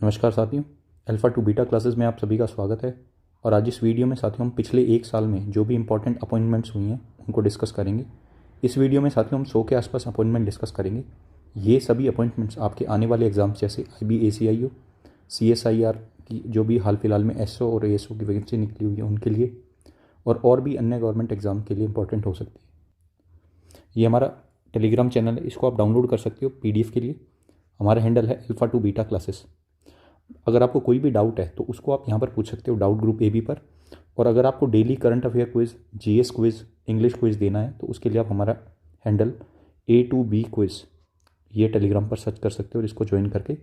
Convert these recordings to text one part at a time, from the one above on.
नमस्कार साथियों, alpha two beta classes में आप सभी का स्वागत है। और आज इस वीडियो में साथियों हम पिछले एक साल में जो भी इंपॉर्टेंट अपॉइंटमेंट्स हुई हैं उनको डिस्कस करेंगे। इस वीडियो में साथियों हम 100 के आसपास अपॉइंटमेंट डिस्कस करेंगे। ये सभी अपॉइंटमेंट्स आपके आने वाले एग्जाम्स जैसे IB ACIO, CSIR की जो भी हाल फिलहाल में SO और ASO की वैकेंसी निकली हुई है उनके लिए और भी अन्य गवर्नमेंट एग्जाम के लिए इंपॉर्टेंट हो सकती है। ये हमारा टेलीग्राम चैनल है, इसको आप डाउनलोड कर सकते हो PDF के लिए। हमारा हैंडल है अल्फ़ा टू बीटा क्लासेस। अगर आपको कोई भी डाउट है तो उसको आप यहाँ पर पूछ सकते हो डाउट ग्रुप AB पर। और अगर आपको daily current affair quiz, GS quiz, English quiz देना है तो उसके लिए आप हमारा हैंडल A2B क्विज़ ये टेलीग्राम पर सर्च कर सकते हो और इसको ज्वाइन करके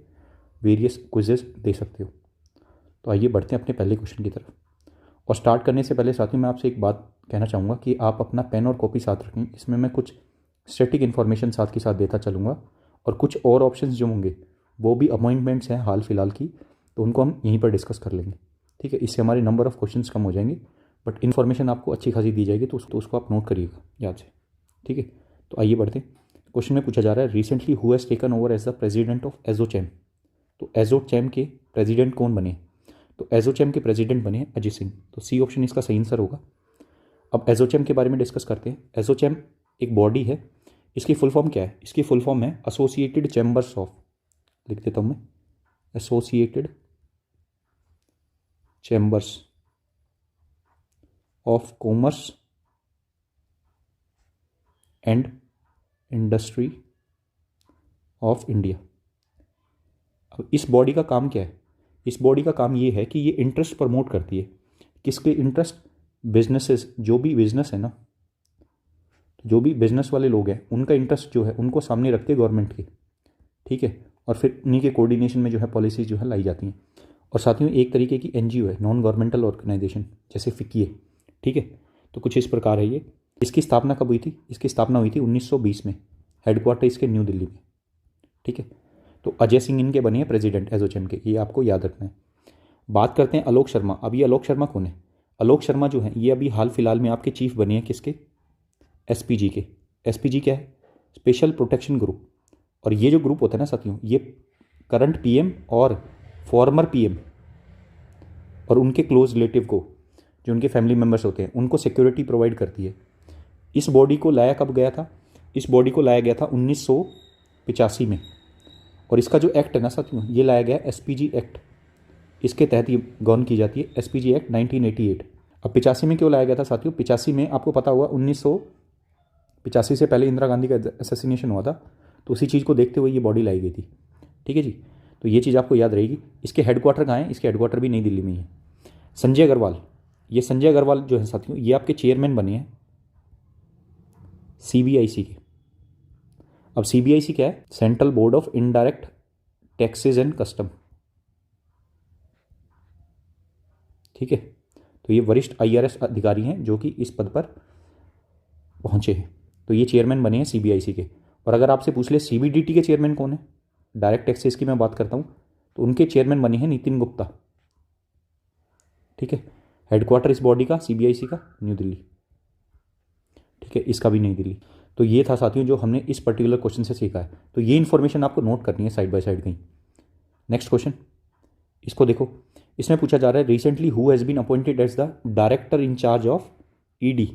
वेरियस क्विजेस दे सकते हो। तो आइए बढ़ते हैं अपने पहले क्वेश्चन की तरफ। और स्टार्ट करने से पहले साथियों मैं आपसे एक बात कहना चाहूँगा कि आप अपना पेन और कॉपी साथ रखें। इसमें मैं कुछ स्टैटिक इन्फॉर्मेशन साथ के साथ देता चलूँगा और कुछ और ऑप्शंस जो होंगे वो भी अपॉइंटमेंट्स हैं हाल फिलहाल की, तो उनको हम यहीं पर डिस्कस कर लेंगे। ठीक है, इससे हमारे नंबर ऑफ़ क्वेश्चंस कम हो जाएंगे, बट इन्फॉर्मेशन आपको अच्छी खासी दी जाएगी तो उसको आप नोट करिएगा याद से। ठीक है, तो आइए बढ़ते हैं। क्वेश्चन में पूछा जा रहा है recently who has taken over as the president of ASSOCHAM. तो एजोचैम के प्रेजिडेंट कौन बने? तो एजोचैम के प्रेजिडेंट बने हैं अजय सिंह। तो C ऑप्शन इसका सही आंसर होगा। अब एजोचैम के बारे में डिस्कस करते हैं। एजोचैम एक बॉडी है, इसकी फुल फॉर्म क्या है? इसकी फुल फॉर्म है एसोसिएटेड चैम्बर्स ऑफ, लिख देता हूँ मैं, associated chambers of commerce and industry of India. अब इस बॉडी का काम क्या है? इस बॉडी का काम ये है कि ये इंटरेस्ट प्रमोट करती है। किसके इंटरेस्ट? बिजनेसेस, जो भी बिजनेस है ना, जो भी बिजनेस वाले लोग हैं उनका इंटरेस्ट जो है उनको सामने रखते हैं गवर्नमेंट के। ठीक है, और फिर उन्हीं के कोऑर्डिनेशन में जो है पॉलिसीज जो है लाई जाती हैं। और साथ में एक तरीके की NGO है, नॉन गवर्नमेंटल ऑर्गेनाइजेशन, जैसे FICCI है। ठीक है, तो कुछ इस प्रकार है ये। इसकी स्थापना कब हुई थी? इसकी स्थापना हुई थी 1920 में। हेडक्वार्टर इसके न्यू दिल्ली में। ठीक है, तो अजय सिंह इनके बने हैं प्रेसिडेंट एजोचैम के, ये आपको याद रखना है। बात करते हैं आलोक शर्मा। अब ये आलोक शर्मा कौन है? आलोक शर्मा जो है ये अभी हाल फिलहाल में आपके चीफ बने हैं किसके? SPG के। SPG क्या है? Special protection group. और ये जो ग्रुप होता है ना साथियों, ये करंट PM और फॉर्मर PM और उनके क्लोज रिलेटिव को, जो उनके फैमिली मेम्बर्स होते हैं, उनको सिक्योरिटी प्रोवाइड करती है। इस बॉडी को लाया कब गया था? इस बॉडी को लाया गया था 1985 में। और इसका जो एक्ट है ना साथियों, ये लाया गया SPG एक्ट, इसके तहत ये गवर्न की जाती है। SPG act 1988। अब 85 में क्यों लाया गया था साथियों? 85 में आपको पता हुआ 1985 से पहले इंदिरा गांधी का असैसिनेशन हुआ था, तो उसी चीज़ को देखते हुए ये बॉडी लाई गई थी। ठीक है जी, तो ये चीज़ आपको याद रहेगी। इसके हेडक्वार्टर कहाँ है? इसके हेडक्वार्टर भी नई दिल्ली में ही है। संजय अग्रवाल, ये संजय अग्रवाल जो है साथियों ये आपके चेयरमैन बने हैं CBIC के। अब CBIC क्या है? Central board of indirect taxes and custom. ठीक है, तो ये वरिष्ठ IRS अधिकारी हैं जो कि इस पद पर पहुंचे हैं। तो ये चेयरमैन बने हैं CBIC के। और अगर आपसे पूछ ले CBDT के चेयरमैन कौन है, डायरेक्ट टैक्सेस की मैं बात करता हूँ, तो उनके चेयरमैन बने हैं नितिन गुप्ता। ठीक है, हेडक्वार्टर इस बॉडी का CBIC का न्यू दिल्ली। ठीक है, इसका भी नई दिल्ली। तो ये था साथियों जो हमने इस पर्टिकुलर क्वेश्चन से सीखा है। तो ये इन्फॉर्मेशन आपको नोट करनी है साइड बाय साइड कहीं। नेक्स्ट क्वेश्चन, इसको देखो। इसमें पूछा जा रहा है recently who has been appointed as the director in charge of ED।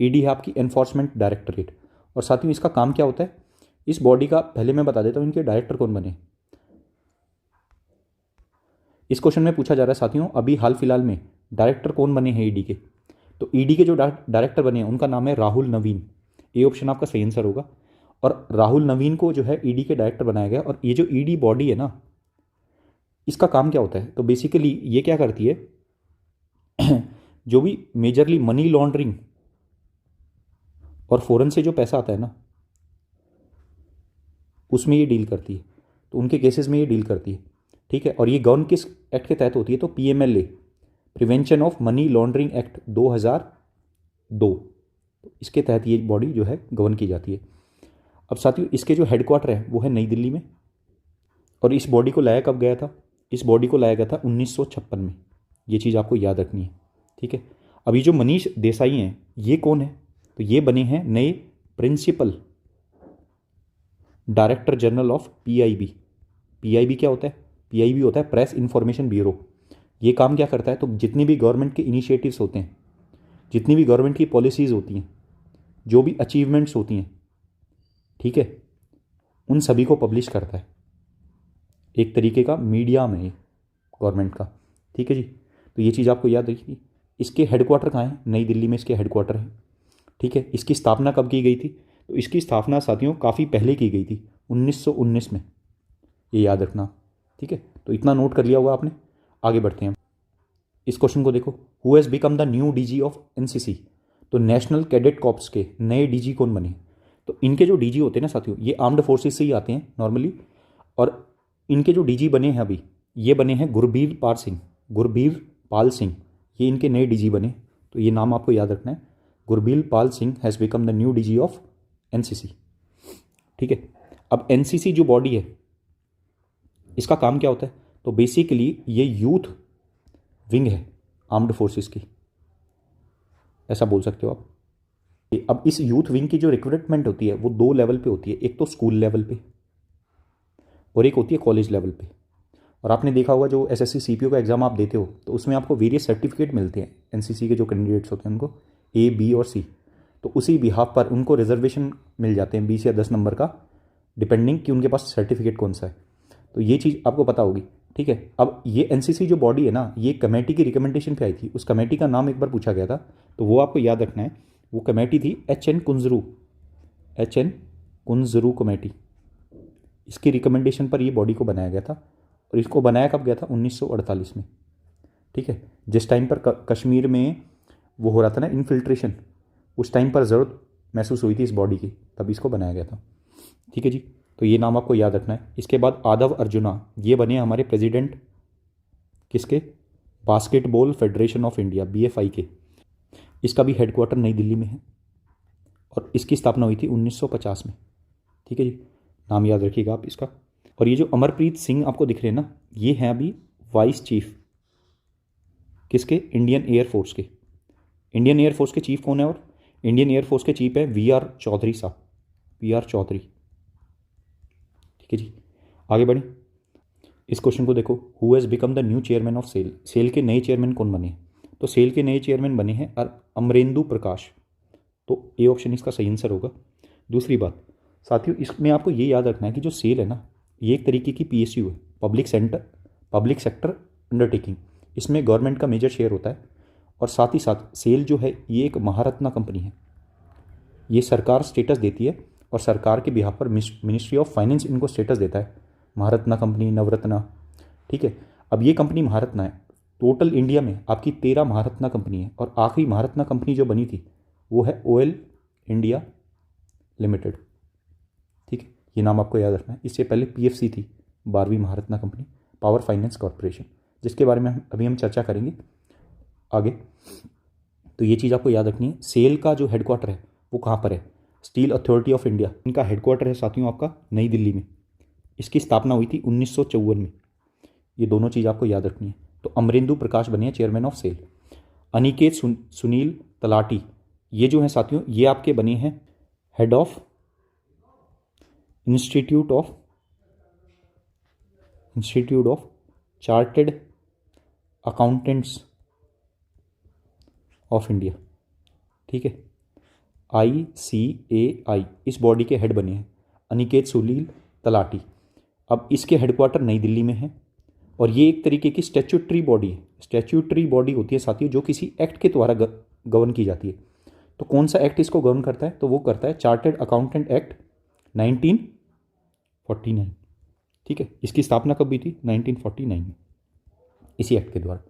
ED है आपकी एनफोर्समेंट डायरेक्टरेट। और साथियों इसका काम क्या होता है इस बॉडी का? पहले मैं बता देता हूँ इनके डायरेक्टर कौन बने। इस क्वेश्चन में पूछा जा रहा है साथियों अभी हाल फिलहाल में डायरेक्टर कौन बने हैं ED के। तो ED के जो डायरेक्टर बने हैं उनका नाम है राहुल नवीन। ये ऑप्शन आपका सही आंसर होगा। और राहुल नवीन को जो है ED के डायरेक्टर बनाया गया। और ये जो ED बॉडी है ना, इसका काम क्या होता है? तो बेसिकली ये क्या करती है जो भी मेजरली मनी लॉन्ड्रिंग और फॉरेन से जो पैसा आता है ना, उसमें ये डील करती है। तो उनके केसेस में ये डील करती है। ठीक है, और ये गवर्न किस एक्ट के तहत होती है? तो PMLA, prevention of money laundering act 2002, इसके तहत ये बॉडी जो है गवर्न की जाती है। अब साथियों इसके जो हेडक्वार्टर है वो है नई दिल्ली में। और इस बॉडी को लाया कब गया था? इस बॉडी को लाया गया था 1956 में। ये चीज़ आपको याद रखनी है। ठीक है, अभी जो मनीष देसाई हैं ये कौन है? तो ये बने हैं नए principal director general of PIB। PIB क्या होता है? पीआईबी होता है प्रेस इन्फॉर्मेशन ब्यूरो। ये काम क्या करता है, तो जितनी भी गवर्नमेंट के इनिशिएटिव्स होते हैं, जितनी भी गवर्नमेंट की पॉलिसीज़ होती हैं, जो भी अचीवमेंट्स होती हैं, ठीक है, उन सभी को पब्लिश करता है। एक तरीके का मीडिया में गवर्नमेंट का, ठीक है जी। तो ये चीज़ आपको याद रखिए। इसके हेडक्वार्टर कहाँ है, नई दिल्ली में इसके हेडक्वार्टर है, ठीक है। इसकी स्थापना कब की गई थी, तो इसकी स्थापना साथियों काफ़ी पहले की गई थी, 1919 में, ये याद रखना, ठीक है। तो इतना नोट कर लिया होगा आपने। आगे बढ़ते हैं। इस क्वेश्चन को देखो, who has become the new DG of NCC. तो नेशनल कैडेट कॉर्प्स के नए डीजी कौन बने। तो इनके जो डीजी होते हैं ना साथियों, ये आर्म्ड फोर्सेस से ही आते हैं नॉर्मली, और इनके जो डीजी बने हैं अभी, ये बने हैं गुरबीर पाल सिंह, ये इनके नए डीजी बने। तो ये नाम आपको याद रखना है, Gurbir Pal Singh has become the new DG of NCC, ठीक है। अब एनसीसी जो बॉडी है, इसका काम क्या होता है, तो बेसिकली ये यूथ विंग है आर्म्ड फोर्सेस की, ऐसा बोल सकते हो आप। अब इस यूथ विंग की जो रिक्रूटमेंट होती है वो 2 लेवल पे होती है, एक तो स्कूल लेवल पे और एक होती है कॉलेज लेवल पे। और आपने देखा होगा जो एसएससी सीपीओ का एग्जाम आप देते हो, तो उसमें आपको वेरियस सर्टिफिकेट मिलते हैं एनसीसी के जो कैंडिडेट्स होते हैं उनको, ए, बी और सी। तो उसी बिहाफ पर उनको रिजर्वेशन मिल जाते हैं 20 या 10 नंबर का, डिपेंडिंग कि उनके पास सर्टिफिकेट कौन सा है। तो ये चीज़ आपको पता होगी, ठीक है। अब ये एनसीसी जो बॉडी है ना, ये कमेटी की रिकमेंडेशन पे आई थी। उस कमेटी का नाम एक बार पूछा गया था, तो वो आपको याद रखना है। वो कमेटी थी एच एन कुंजरू कमेटी। इसकी रिकमेंडेशन पर ये बॉडी को बनाया गया था। और इसको बनाया कब गया था, 1948 में, ठीक है। जिस टाइम पर कश्मीर में वो हो रहा था ना इन्फिल्ट्रेशन, उस टाइम पर ज़रूरत महसूस हुई थी इस बॉडी की, तब इसको बनाया गया था, ठीक है जी। तो ये नाम आपको याद रखना है। इसके बाद आदव अर्जुना, ये बने हमारे प्रेसिडेंट किसके, basketball federation of India, BFI के। इसका भी हेडक्वार्टर नई दिल्ली में है और इसकी स्थापना हुई थी 1950 में, ठीक है जी। नाम याद रखिएगा आप इसका। और ये जो अमरप्रीत सिंह आपको दिख रहे हैं ना, ये हैं अभी वाइस चीफ किसके, इंडियन एयरफोर्स के। इंडियन एयरफोर्स के चीफ कौन है, और इंडियन एयरफोर्स के चीफ है वीआर चौधरी साहब, वीआर चौधरी, ठीक है जी। आगे बढ़ें। इस क्वेश्चन को देखो, who has become the new chairman of SAIL. SAIL के नए चेयरमैन कौन बने, तो सेल के नए चेयरमैन बने हैं अमरेंदु प्रकाश। तो ए ऑप्शन इसका सही आंसर होगा। दूसरी बात साथियों, इसमें आपको ये याद रखना है कि जो सेल है ना, ये एक तरीके की पीएसयू है, पब्लिक सेक्टर अंडरटेकिंग। इसमें गवर्नमेंट का मेजर शेयर होता है। और साथ ही साथ सेल जो है ये एक महारत्ना कंपनी है, ये सरकार स्टेटस देती है और सरकार के बिहाफ पर मिनिस्ट्री ऑफ फाइनेंस इनको स्टेटस देता है, महारत्ना कंपनी, नवरत्ना, ठीक है। अब ये कंपनी महारत्ना है। टोटल इंडिया में आपकी 13 महारत्ना कंपनी है और आखिरी महारत्ना कंपनी जो बनी थी वो है ऑयल इंडिया लिमिटेड, ठीक है। ये नाम आपको याद रखना है। इससे पहले पीएफसी थी, 12वीं Maharatna company, power finance corporation, जिसके बारे में अभी हम चर्चा करेंगे आगे। तो ये चीज़ आपको याद रखनी है। सेल का जो हेडक्वार्टर है वो कहाँ पर है, स्टील अथॉरिटी ऑफ इंडिया, इनका हेडक्वार्टर है साथियों आपका नई दिल्ली में। इसकी स्थापना हुई थी 1954 में। ये दोनों चीज़ आपको याद रखनी है। तो अमरेंदु प्रकाश बने हैं chairman of SAIL. Aniket Sunil Talati, ये जो हैं साथियों, ये आपके बने हैं head of institute of chartered accountants of India, ठीक है, ICAI। इस बॉडी के हेड बने हैं अनिकेत सुनील तलाटी। अब इसके हेडक्वार्टर नई दिल्ली में है और ये एक तरीके की स्टैट्यूटरी बॉडी है। स्टैट्यूटरी बॉडी होती है साथियों जो किसी एक्ट के द्वारा गवर्न की जाती है। तो कौन सा एक्ट इसको गवर्न करता है, तो वो करता है चार्टर्ड अकाउंटेंट एक्ट 1949, ठीक है। इसकी स्थापना कब हुई थी, 1949 में, इसी एक्ट के द्वारा।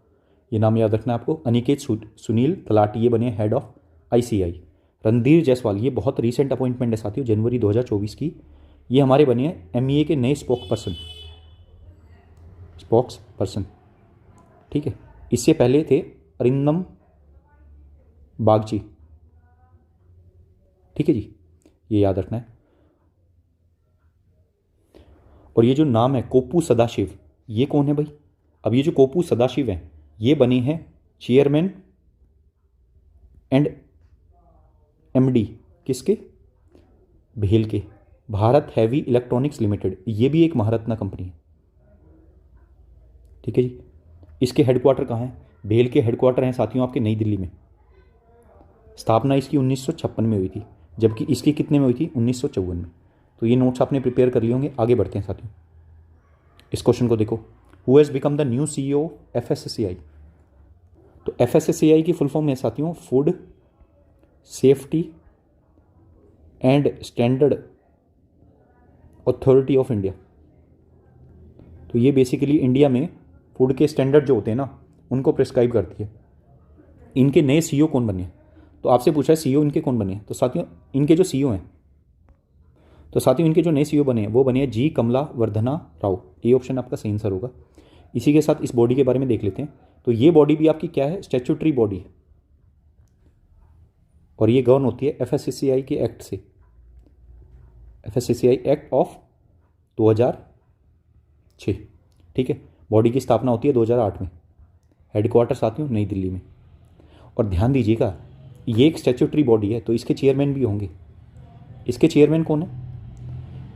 ये नाम याद रखना है आपको। अनिकेत सुनील तलाटी, ये बने head of ICAI। Randhir Jaiswal, ये बहुत रीसेंट अपॉइंटमेंट है साथियों, जनवरी 2024 की। ये हमारे बने हैं MEA के नए स्पोक्स पर्सन, ठीक है। इससे पहले थे अरिंदम बागची, ठीक है जी, ये याद रखना है। और ये जो नाम है कोप्पू सदाशिव, ये कौन है भाई। अब ये जो कोप्पू सदाशिव हैं, ये बने हैं चेयरमैन एंड MD किसके, भेल के, भारत हैवी इलेक्ट्रॉनिक्स लिमिटेड। ये भी एक महारत्ना कंपनी है, ठीक है जी। इसके हेडक्वार्टर कहाँ हैं? भेल के हेडक्वार्टर हैं साथियों आपके नई दिल्ली में। स्थापना इसकी 1956 में हुई थी, जबकि इसकी कितने में हुई थी? 1954 में। तो ये नोट्स आपने प्रिपेयर कर लिए होंगे। आगे बढ़ते हैं साथियों, इस क्वेश्चन को देखो। Who has become the new CEO FSSAI? तो FSSAI की फुल फॉर्म है साथियों food safety and standard authority of India. तो ये बेसिकली इंडिया में फूड के स्टैंडर्ड जो होते हैं ना उनको प्रिस्क्राइब करती है। इनके नए CEO कौन बने? तो आपसे पूछा है CEO इनके कौन बने? तो साथियों इनके जो CEO हैं, तो साथियों इनके जो नए CEO बने हैं वो बने हैं जी कमला वर्धना राव। ये ऑप्शन आपका सही आंसर होगा। इसी के साथ इस बॉडी के बारे में देख लेते हैं। तो ये बॉडी भी आपकी क्या है? स्टैट्यूटरी बॉडी है, और ये गवर्न होती है FSSAI के एक्ट से, FSSAI एक्ट ऑफ 2006। ठीक है, बॉडी की स्थापना होती है 2008 में। हेडक्वार्टर साथियों नई दिल्ली में। और ध्यान दीजिएगा ये एक स्टैट्यूटरी बॉडी है, तो इसके चेयरमैन भी होंगे। इसके चेयरमैन कौन है?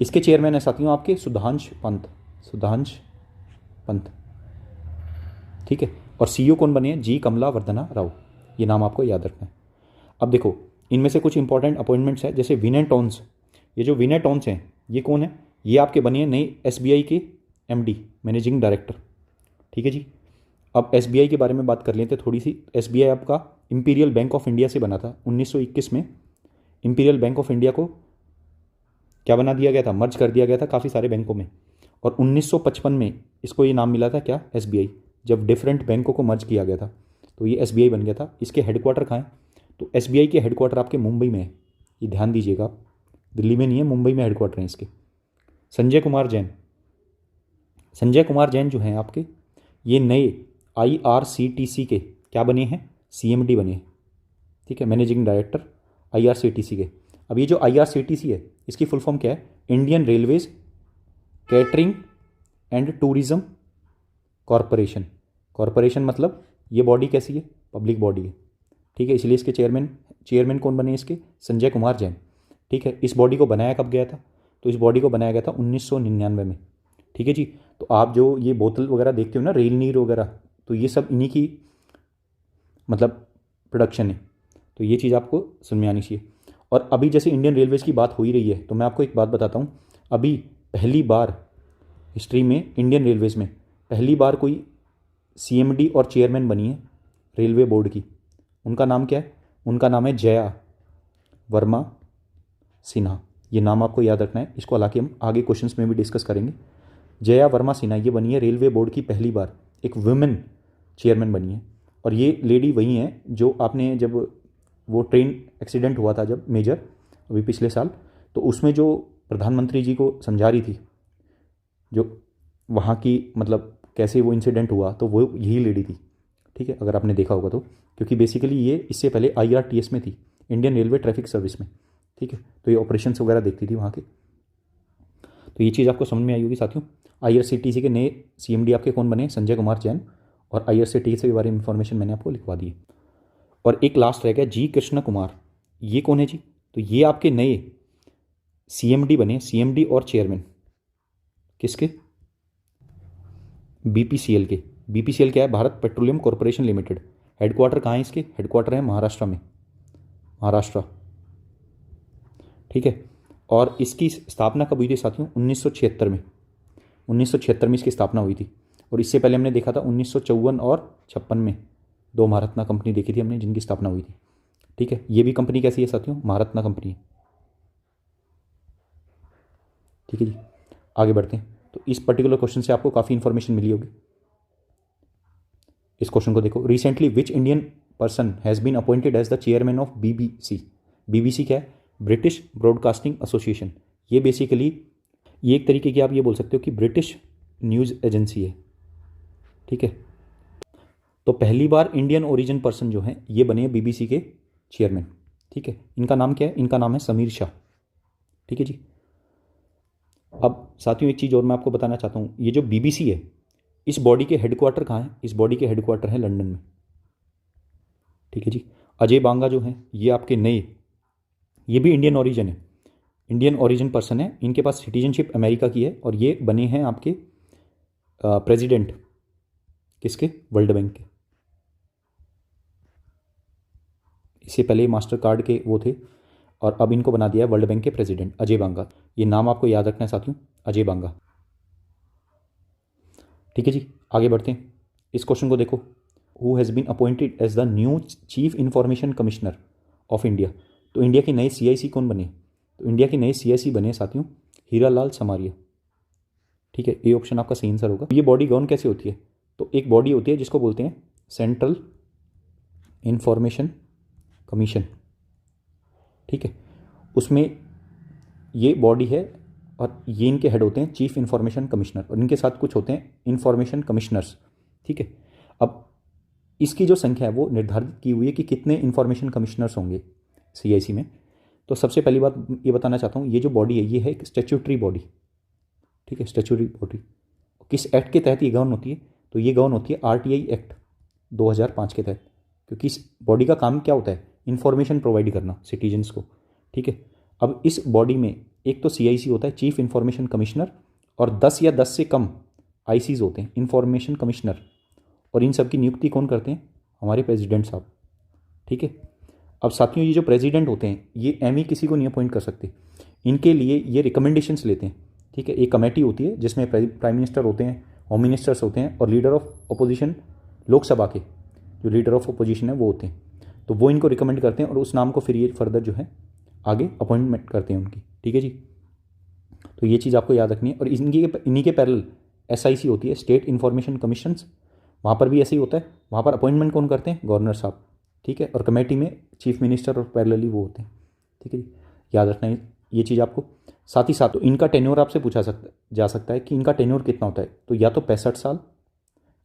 इसके चेयरमैन है साथियों आपके सुधांश पंत, सुधांश पंत। ठीक है, और CEO कौन बने हैं? जी कमला वर्धना राव। ये नाम आपको याद रखना है। अब देखो इनमें से कुछ इंपॉर्टेंट अपॉइंटमेंट्स हैं, जैसे विनय टॉन्स। ये जो विनय टॉन्स हैं ये कौन है? ये आपके बने हैं नए SBI के MD, मैनेजिंग डायरेक्टर। ठीक है जी। अब SBI के बारे में बात कर लेते हैं थोड़ी सी। SBI आपका इंपीरियल बैंक ऑफ इंडिया से बना था। 1921 में इंपीरियल बैंक ऑफ इंडिया को क्या बना दिया गया था? मर्ज कर दिया गया था काफ़ी सारे बैंकों में। और 1955 में इसको ये नाम मिला था क्या? SBI। जब डिफरेंट बैंकों को मर्ज किया गया था तो ये SBI बन गया था। इसके हेडक्वार्टर कहाँ हैं? तो SBI के हेडक्वार्टर आपके मुंबई में है। ये ध्यान दीजिएगा आप, दिल्ली में नहीं है, मुंबई में हेडक्वार्टर हैं इसके। संजय कुमार जैन, संजय कुमार जैन जो हैं आपके ये नए IRCTC के क्या बने हैं? CMD बने हैं। ठीक है, मैनेजिंग डायरेक्टर IRCTC के। अब ये जो IRCTC है इसकी फुल फॉर्म क्या है? Indian railways catering and tourism corporation. Corporation मतलब ये बॉडी कैसी है? पब्लिक बॉडी है। ठीक है, इसलिए इसके चेयरमैन कौन बने? इसके संजय कुमार जैन। ठीक है, इस बॉडी को बनाया कब गया था? तो इस बॉडी को बनाया गया था 1999 में। ठीक है जी। तो आप जो ये बोतल वगैरह देखते हो ना, रेल नीर वगैरह, तो ये सब इन्हीं की मतलब प्रोडक्शन है। तो ये चीज़ आपको समझ में आनी चाहिए। और अभी जैसे इंडियन रेलवेज़ की बात हो ही रही है तो मैं आपको एक बात बताता हूँ। अभी पहली बार हिस्ट्री में इंडियन रेलवेज़ में पहली बार कोई CMD और चेयरमैन बनी है रेलवे बोर्ड की। उनका नाम क्या है? उनका नाम है जया वर्मा सिन्हा। ये नाम आपको याद रखना है। इसको हालांकि हम आगे क्वेश्चंस में भी डिस्कस करेंगे। जया वर्मा सिन्हा ये बनी है रेलवे बोर्ड की पहली बार, एक वुमेन चेयरमैन बनी है। और ये लेडी वही हैं जो आपने जब वो ट्रेन एक्सीडेंट हुआ था जब मेजर अभी पिछले साल, तो उसमें जो प्रधानमंत्री जी को समझा रही थी, जो वहाँ की मतलब कैसे वो इंसिडेंट हुआ, तो वो यही लेडी थी। ठीक है, अगर आपने देखा होगा तो, क्योंकि बेसिकली ये इससे पहले IRTS में थी, इंडियन रेलवे ट्रैफिक सर्विस में। ठीक है, तो ये ऑपरेशंस वगैरह देखती थी वहाँ के। तो ये चीज़ आपको समझ में आई होगी साथियों। IRCTC के नए CMD आपके कौन बने? संजय कुमार जैन। और IRCTC के बारे में इंफॉर्मेशन मैंने आपको लिखवा दी है। और एक लास्ट रह गया जी कृष्ण कुमार। ये कौन है जी? तो ये आपके नए CMD बने, CMD और चेयरमैन किसके? BPCL के। BPCL क्या है? Bharat petroleum corporation limited. Headquarter कहाँ है इसके? हेडक्वार्टर है महाराष्ट्र में, महाराष्ट्र। ठीक है, और इसकी स्थापना कब हुई थी साथियों? 1976 में। 1976 में इसकी स्थापना हुई थी। और इससे पहले हमने देखा था 1954 और 56 में दो महारत्ना कंपनी देखी थी हमने जिनकी स्थापना हुई थी। ठीक है, ये भी कंपनी कैसी है साथियों? महारत्ना कंपनी है। ठीक है जी, आगे बढ़ते हैं। तो इस पर्टिकुलर क्वेश्चन से आपको काफ़ी इंफॉर्मेशन मिली होगी। इस क्वेश्चन को देखो। Recently which Indian person has been appointed as the chairman of BBC? BBC क्या है? British broadcasting association. ये बेसिकली ये एक तरीके की आप ये बोल सकते हो कि ब्रिटिश न्यूज़ एजेंसी है। ठीक है, तो पहली बार इंडियन ओरिजिन पर्सन जो हैं ये बने हैं BBC के चेयरमैन। ठीक है, इनका नाम क्या है? इनका नाम है समीर शाह। ठीक है जी। अब साथियों एक चीज़ और मैं आपको बताना चाहता हूँ, ये जो BBC है इस बॉडी के हेडक्वार्टर कहाँ है? इस बॉडी के हेडक्वार्टर है लंदन में। ठीक है जी। अजय बांगा जो हैं ये आपके नए, ये भी इंडियन ओरिजिन है, इंडियन ओरिजिन पर्सन है। इनके पास सिटीजनशिप अमेरिका की है और ये बने हैं आपके प्रेसिडेंट किसके? वर्ल्ड बैंक के। इससे पहले मास्टर कार्ड के वो थे और अब इनको बना दिया है वर्ल्ड बैंक के प्रेसिडेंट, अजय बांगा। ये नाम आपको याद रखना है साथियों, अजय बांगा। ठीक है जी, आगे बढ़ते हैं। इस क्वेश्चन को देखो, who has been appointed as the new chief information commissioner of India. तो इंडिया के नए CIC कौन बने? तो इंडिया के नए CIC बने साथियों हीरा लाल समारिया। ठीक है, ये ऑप्शन आपका सही आंसर होगा। ये बॉडी गवर्न कैसे होती है? तो एक बॉडी होती है जिसको बोलते हैं सेंट्रल इंफॉर्मेशन कमीशन। ठीक है, उसमें ये बॉडी है और ये इनके हेड होते हैं चीफ इंफॉर्मेशन कमिश्नर, और इनके साथ कुछ होते हैं इंफॉर्मेशन कमिश्नर्स। ठीक है, अब इसकी जो संख्या है वो निर्धारित की हुई है कि कितने इंफॉर्मेशन कमिश्नर्स होंगे CIC में। तो सबसे पहली बात ये बताना चाहता हूँ, ये जो बॉडी है ये है एक स्टैट्यूटरी बॉडी। ठीक है, स्टैट्यूटरी बॉडी किस एक्ट के तहत ये गवर्न होती है? तो ये गवर्न होती है RTI एक्ट 2005 के तहत, क्योंकि इस बॉडी का काम क्या होता है? इंफॉर्मेशन प्रोवाइड करना सिटीजन्स को। ठीक है, अब इस बॉडी में एक तो CIC होता है चीफ इंफॉर्मेशन कमिश्नर, और 10 या 10 से कम ICs होते हैं इंफॉर्मेशन कमिश्नर, और इन सब की नियुक्ति कौन करते हैं? हमारे प्रेसिडेंट साहब। ठीक है, अब साथियों ये जो प्रेसिडेंट होते हैं ये एम किसी को नहीं अपॉइंट कर सकते, इनके लिए ये रिकमेंडेशंस लेते हैं। ठीक है, एक कमेटी होती है जिसमें प्राइम मिनिस्टर होते हैं, होम मिनिस्टर्स होते हैं, और लीडर ऑफ अपोजिशन, लोकसभा के जो लीडर ऑफ अपोजिशन है वो होते हैं। तो वो इनको रिकमेंड करते हैं और उस नाम को फिर ये फर्दर जो है आगे अपॉइंटमेंट करते हैं उनकी। ठीक है जी, तो ये चीज़ आपको याद रखनी है। और इन्हीं के पैरेलल SIC होती है स्टेट इन्फॉर्मेशन कमीशंस, वहाँ पर भी ऐसे ही होता है। वहाँ पर अपॉइंटमेंट कौन करते हैं? गवर्नर साहब। ठीक है, और कमेटी में चीफ मिनिस्टर और पैरेलली वो होते हैं। ठीक है जी, याद रखना है ये चीज़ आपको। साथ ही साथ तो इनका टेन्योर आपसे पूछा जा सकता है कि इनका टेन्योर कितना होता है। तो या तो 65 साल,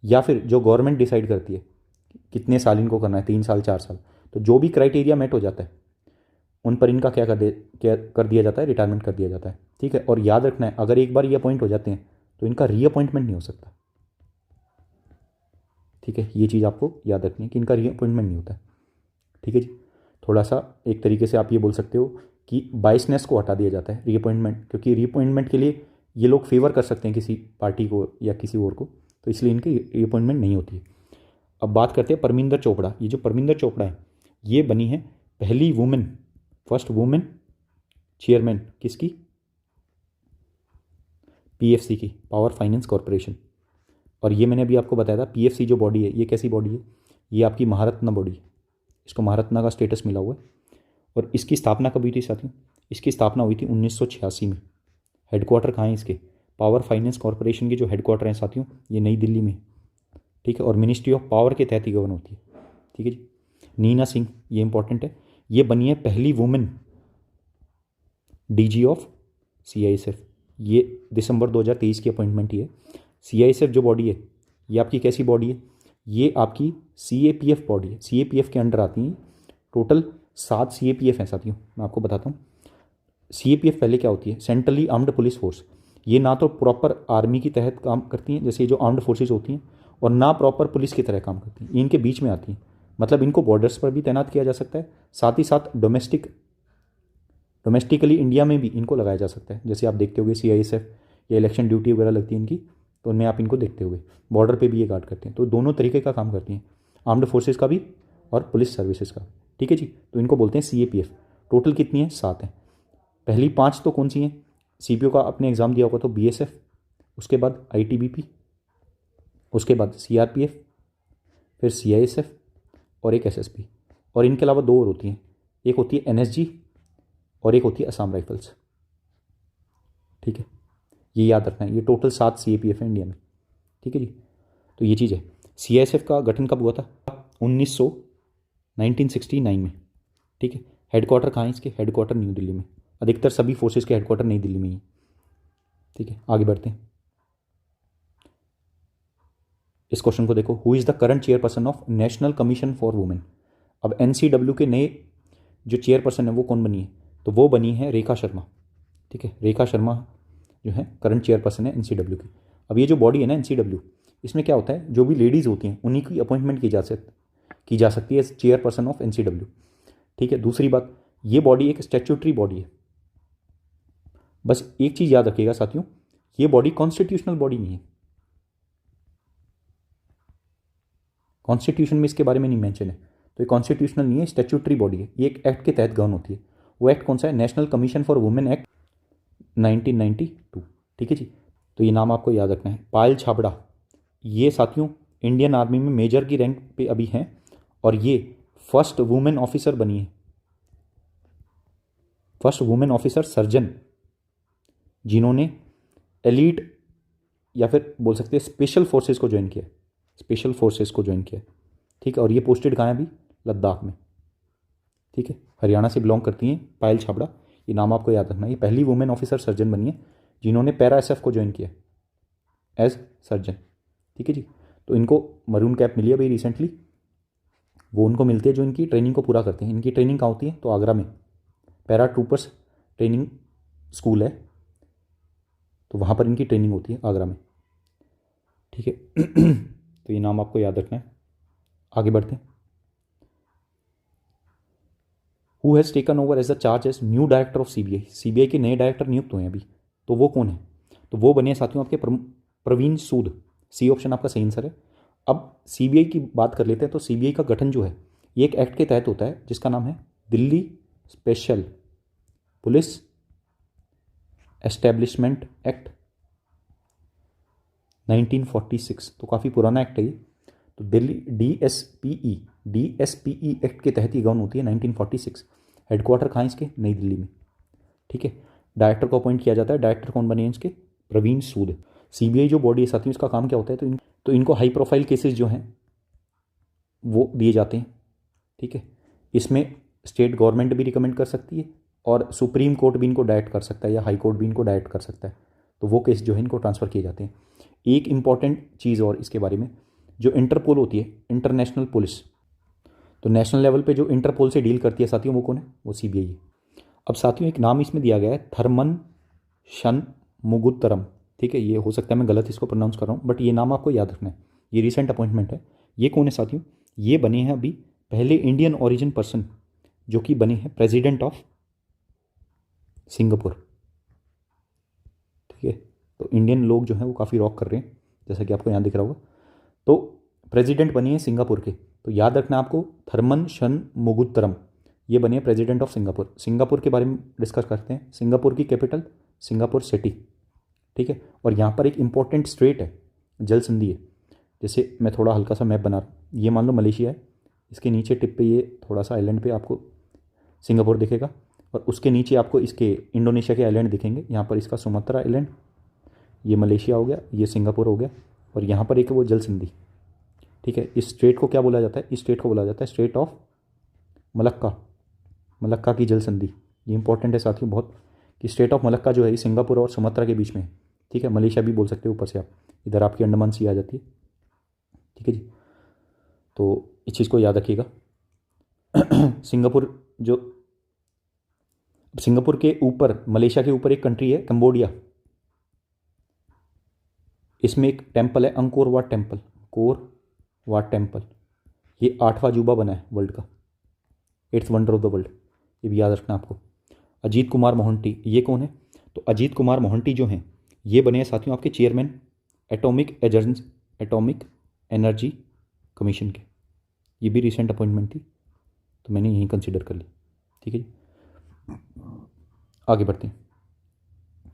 या फिर जो गवर्नमेंट डिसाइड करती है कितने साल इनको करना है, 3 साल 4 साल, तो जो भी क्राइटेरिया मेट हो जाता है उन पर इनका क्या कर दिया जाता है? रिटायरमेंट कर दिया जाता है। ठीक है, और याद रखना है अगर एक बार ये अपॉइंट हो जाते हैं तो इनका रीअपॉइंटमेंट नहीं हो सकता। ठीक है, ये चीज़ आपको याद रखनी है कि इनका रीअपॉइंटमेंट नहीं होता है। ठीक है जी, थोड़ा सा एक तरीके से आप ये बोल सकते हो कि बाइसनेस को हटा दिया जाता है रीअपॉइंटमेंट, क्योंकि रीअपॉइंटमेंट के लिए ये लोग फेवर कर सकते हैं किसी पार्टी को या किसी और को, तो इसलिए इनकी रीअपॉइंटमेंट नहीं होती है। अब बात करते हैं परमिंदर चोपड़ा। ये जो परमिंदर चोपड़ा है ये बनी है पहली वुमेन, फर्स्ट वुमेन चेयरमैन किसकी? PFC की, पावर फाइनेंस कॉरपोरेशन। और ये मैंने अभी आपको बताया था PFC जो बॉडी है ये कैसी बॉडी है? ये आपकी महारत्ना बॉडी है, इसको महारत्ना का स्टेटस मिला हुआ है। और इसकी स्थापना कब हुई थी साथियों? इसकी स्थापना हुई थी 1986 में। हेडक्वार्टर कहाँ है इसके? पावर फाइनेंस कॉरपोरेशन के जो हेडक्वार्टर हैं साथियों ये नई दिल्ली में। ठीक है, और मिनिस्ट्री ऑफ पावर के तहत ही गवर्न होती है। ठीक है जी, नीना सिंह, ये इंपॉर्टेंट है, ये बनी है पहली वुमेन DG ऑफ CISF। ये दिसंबर 2023 की अपॉइंटमेंट ही है। CISF जो बॉडी है ये आपकी कैसी बॉडी है? ये आपकी CAPF बॉडी है, CAPF के अंडर आती हैं। टोटल 7 CAPF हैं साथियों, मैं आपको बताता हूँ। CAPF पहले क्या होती है? Centrally armed police force. ये ना तो प्रॉपर आर्मी की तहत काम करती हैं जैसे जो आर्म्ड फोर्सेज होती हैं, और ना प्रॉपर पुलिस की तरह काम करती हैं, ये इनके बीच में आती हैं। मतलब इनको बॉर्डर्स पर भी तैनात किया जा सकता है, साथ ही साथ डोमेस्टिकली इंडिया में भी इनको लगाया जा सकता है। जैसे आप देखते होंगे CISF या इलेक्शन ड्यूटी वगैरह लगती है इनकी, तो उनमें आप इनको देखते होंगे बॉर्डर पे भी ये गार्ड करते हैं। तो दोनों तरीके का काम करती हैं, आर्म्ड फोर्सेज का भी और पुलिस सर्विसेज का। ठीक है जी, तो इनको बोलते हैं CAPF। टोटल कितनी है? 7 हैं। पहली 5 तो कौन सी हैं? CPO का आपने एग्ज़ाम दिया होगा तो BSF, उसके बाद ITBP, उसके बाद CRPF, फिर CISF और एक SSB। और इनके अलावा 2 और होती हैं, एक होती है NSG और एक होती है असम राइफल्स। ठीक है, ये याद रखना है। ये टोटल 7 CAPF है इंडिया में। ठीक है जी, तो ये चीज़ है। CISF का गठन कब हुआ था? 1969 में। ठीक है, हेडक्वार्टर कहाँ है इसके? हेडक्वार्टर न्यू दिल्ली में। अधिकतर सभी फोर्सेस के हेडक्वार्टर नई दिल्ली में ही। ठीक है, आगे बढ़ते हैं। इस क्वेश्चन को देखो, who is the current chairperson of national commission for women. अब NCW के नए जो चेयरपर्सन है वो कौन बनी है? तो वो बनी है रेखा शर्मा। ठीक है, रेखा शर्मा जो है करंट चेयरपर्सन है NCW की। अब ये जो बॉडी है ना NCW, इसमें क्या होता है? जो भी लेडीज़ होती हैं उन्हीं की अपॉइंटमेंट की जा सकती है चेयरपर्सन ऑफ NCW। ठीक है, दूसरी बात, ये बॉडी एक स्टैट्यूटरी बॉडी है। बस एक चीज़ याद रखिएगा साथियों, ये बॉडी कॉन्स्टिट्यूशनल बॉडी नहीं है। कॉन्स्टिट्यूशन में इसके बारे में नहीं मेंशन है, तो ये कॉन्स्टिट्यूशनल नहीं है, स्टैट्यूटरी बॉडी है, ये एक एक्ट के तहत गवर्न होती है। वो एक्ट कौन सा है? National commission for women act 1992। ठीक है जी, तो ये नाम आपको याद रखना है। पायल छाबड़ा, ये साथियों इंडियन आर्मी में मेजर की रैंक पे अभी हैं और ये फर्स्ट वुमेन ऑफिसर बनी है, फर्स्ट वुमेन ऑफिसर सर्जन जिन्होंने एलीट या फिर बोल सकते हैं स्पेशल फोर्सेस को ज्वाइन किया, स्पेशल फोर्सेस को ज्वाइन किया। ठीक है, और ये पोस्टेड कहाँ है अभी? लद्दाख में। ठीक है, हरियाणा से बिलोंग करती हैं पायल छाबड़ा, ये नाम आपको याद रखना है। ये पहली वुमेन ऑफिसर सर्जन बनी है जिन्होंने पैरा एसएफ को ज्वाइन किया एज सर्जन। ठीक है जी, तो इनको मरून कैप मिली है अभी रिसेंटली, वो उनको मिलती है जो इनकी ट्रेनिंग को पूरा करते हैं। इनकी ट्रेनिंग कहाँ होती है? तो आगरा में पैरा ट्रूपर्स ट्रेनिंग स्कूल है, तो वहाँ पर इनकी ट्रेनिंग होती है आगरा में। ठीक है तो ये नाम आपको याद रखना है। आगे बढ़ते हैं। Who has taken over as the charge as new director of CBI? CBI के नए डायरेक्टर नियुक्त हुए हैं अभी, तो वो कौन है? तो वो बने साथियों आपके प्रवीण सूद। सी ऑप्शन आपका सही आंसर है। अब सीबीआई की बात कर लेते हैं। तो सीबीआई का गठन जो है ये एक एक्ट के तहत होता है जिसका नाम है Delhi special police establishment act 1946। तो काफ़ी पुराना एक्ट है ये। तो दिल्ली डीएसपीई एक्ट के तहत ही गवर्न होती है 1946। हेडक्वार्टर कहाँ है इसके? नई दिल्ली में। ठीक है, डायरेक्टर को अपॉइंट किया जाता है। डायरेक्टर कौन बने हैं इसके? प्रवीण सूद। सीबीआई जो बॉडी है साथियों इसका काम क्या होता है? तो इनको हाई प्रोफाइल केसेस जो हैं वो दिए जाते हैं। ठीक है, इसमें स्टेट गवर्नमेंट भी रिकमेंड कर सकती है और सुप्रीम कोर्ट भी इनको डायरेक्ट कर सकता है या हाई कोर्ट भी इनको डायरेक्ट कर सकता है। तो वो केस जो है इनको ट्रांसफ़र किए जाते हैं। एक इंपॉर्टेंट चीज़ और इसके बारे में, जो इंटरपोल होती है इंटरनेशनल पुलिस, तो नेशनल लेवल पे जो इंटरपोल से डील करती है साथियों वो कौन है? वो सीबीआई है। अब साथियों एक नाम इसमें दिया गया है थर्मन षणमुगुतरम। ठीक है, ये हो सकता है मैं गलत इसको प्रोनाउंस कर रहा हूँ, बट ये नाम आपको याद रखना है। ये रिसेंट अपॉइंटमेंट है। ये कौन है साथियों? ये बने हैं अभी पहले इंडियन ओरिजिन पर्सन जो कि बने हैं प्रेसिडेंट ऑफ सिंगापुर। ठीक है, तो इंडियन लोग जो हैं वो काफ़ी रॉक कर रहे हैं, जैसा कि आपको यहाँ दिख रहा होगा। तो प्रेसिडेंट बने हैं सिंगापुर के, तो याद रखना आपको थर्मन षणमुगुतरम, ये बने हैं प्रेसिडेंट ऑफ सिंगापुर। सिंगापुर के बारे में डिस्कस करते हैं। सिंगापुर की कैपिटल सिंगापुर सिटी। ठीक है, और यहाँ पर एक इंपॉर्टेंट स्ट्रेट है, जल संधि है। जैसे मैं थोड़ा हल्का सा मैप बना रहा हूँ, ये मान लो मलेशिया है, इसके नीचे टिप पे ये थोड़ा सा आइलैंड पे आपको सिंगापुर दिखेगा और उसके नीचे आपको इसके इंडोनेशिया के आइलैंड दिखेंगे। यहाँ पर इसका सुमात्रा आइलैंड, ये मलेशिया हो गया, ये सिंगापुर हो गया और यहाँ पर एक है वो जल संधि। ठीक है, इस स्ट्रेट को क्या बोला जाता है? इस स्ट्रेट को बोला जाता है स्ट्रेट ऑफ मलक्का, मलक्का की जल संधि। ये इंपॉर्टेंट है साथियों बहुत, कि स्ट्रेट ऑफ मलक्का जो है ये सिंगापुर और सुमात्रा के बीच में है। ठीक है, मलेशिया भी बोल सकते हो ऊपर से आप, इधर आपकी अंडमान सी आ जाती है। ठीक है जी, तो इस चीज़ को याद रखिएगा। सिंगापुर के ऊपर, मलेशिया के ऊपर एक कंट्री है कंबोडिया, इसमें एक टेम्पल है अंकोर वाट टेम्पल, कोर वाट टेम्पल। ये 8वां अजूबा बना है वर्ल्ड का, 8th wonder of the world, ये भी याद रखना आपको। अजीत कुमार मोहंती, ये कौन है? तो अजीत कुमार मोहंती जो हैं ये बने हैं साथियों आपके चेयरमैन एटॉमिक एनर्जी कमीशन के। ये भी रिसेंट अपॉइंटमेंट थी, तो मैंने यही कंसिडर कर ली। ठीक है जी, आगे बढ़ते हैं।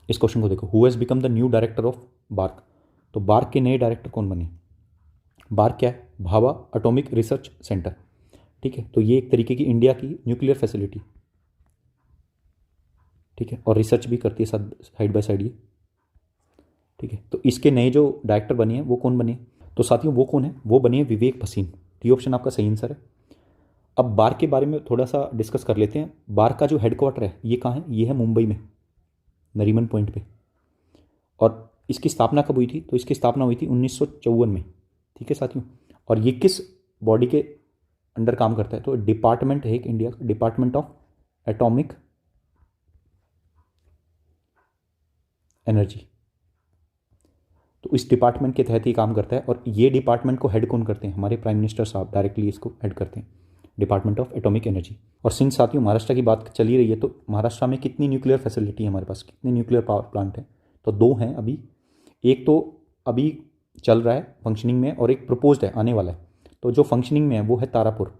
इस क्वेश्चन को देखो, who has become the new director of BARC? तो बार्क के नए डायरेक्टर कौन बने? बार्क क्या है? Bhabha atomic research centre. ठीक है, तो ये एक तरीके की इंडिया की न्यूक्लियर फैसिलिटी। ठीक है, और रिसर्च भी करती है साइड बाय साइड ये। ठीक है, तो इसके नए जो डायरेक्टर बने हैं वो कौन बने? तो साथियों वो कौन है? वो बने विवेक भसीन। डी ऑप्शन आपका सही आंसर है। अब बार्क के बारे में थोड़ा सा डिस्कस कर लेते हैं। बार्क का जो हेडक्वार्टर है ये कहाँ है? ये है मुंबई में, नरीमन पॉइंट पे। और इसकी स्थापना कब हुई थी? तो इसकी स्थापना हुई थी 1954 में। ठीक है साथियों, और ये किस बॉडी के अंडर काम करता है? तो डिपार्टमेंट है एक इंडिया का, डिपार्टमेंट ऑफ एटॉमिक एनर्जी। तो इस डिपार्टमेंट के तहत ही काम करता है और ये डिपार्टमेंट को हेड कौन करते हैं? हमारे प्राइम मिनिस्टर साहब डायरेक्टली इसको हेड करते हैं, डिपार्टमेंट ऑफ एटॉमिक एनर्जी। और सिंस साथियों महाराष्ट्र की बात चली रही है, तो महाराष्ट्र में कितनी न्यूक्लियर फैसिलिटी है हमारे पास, कितने न्यूक्लियर पावर प्लांट हैं? तो 2 हैं अभी, एक तो अभी चल रहा है फंक्शनिंग में और एक प्रपोज्ड है, आने वाला है। तो जो फंक्शनिंग में है वो है तारापुर।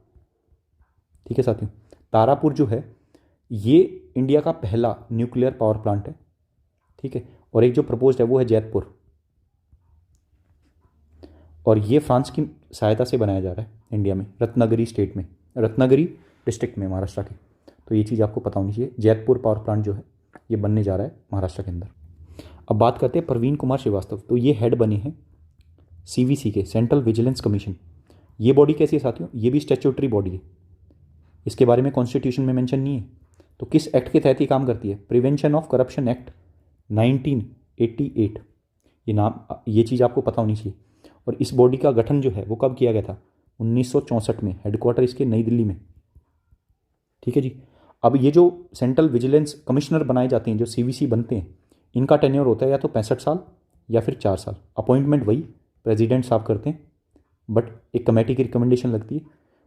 ठीक है साथियों, तारापुर जो है ये इंडिया का पहला न्यूक्लियर पावर प्लांट है। ठीक है, और एक जो प्रपोज्ड है वो है जैतपुर, और ये फ्रांस की सहायता से बनाया जा रहा है इंडिया में, रत्नागिरी स्टेट में, रत्नागिरी डिस्ट्रिक्ट में महाराष्ट्र के। तो ये चीज़ आपको पता होनी चाहिए, जैतपुर पावर प्लांट जो है ये बनने जा रहा है महाराष्ट्र के अंदर। अब बात करते हैं प्रवीण कुमार श्रीवास्तव। तो ये हेड बने हैं CVC के, सेंट्रल विजिलेंस कमीशन। ये बॉडी कैसी है साथियों, ये भी स्टैट्यूटरी बॉडी है, इसके बारे में कॉन्स्टिट्यूशन में मेंशन नहीं है। तो किस एक्ट के तहत ये काम करती है, प्रिवेंशन ऑफ करप्शन एक्ट 1988। ये नाम, ये चीज़ आपको पता होनी चाहिए। और इस बॉडी का गठन जो है वो कब किया गया था, 1964 में, हेडक्वार्टर इसके नई दिल्ली में। ठीक है जी। अब ये जो सेंट्रल विजिलेंस कमिश्नर बनाए जाते हैं, जो CVC बनते हैं, इनका टेन्योर होता है या तो 65 साल या फिर 4 साल। अपॉइंटमेंट वही प्रेसिडेंट साहब करते हैं, बट एक कमेटी की रिकमेंडेशन लगती है,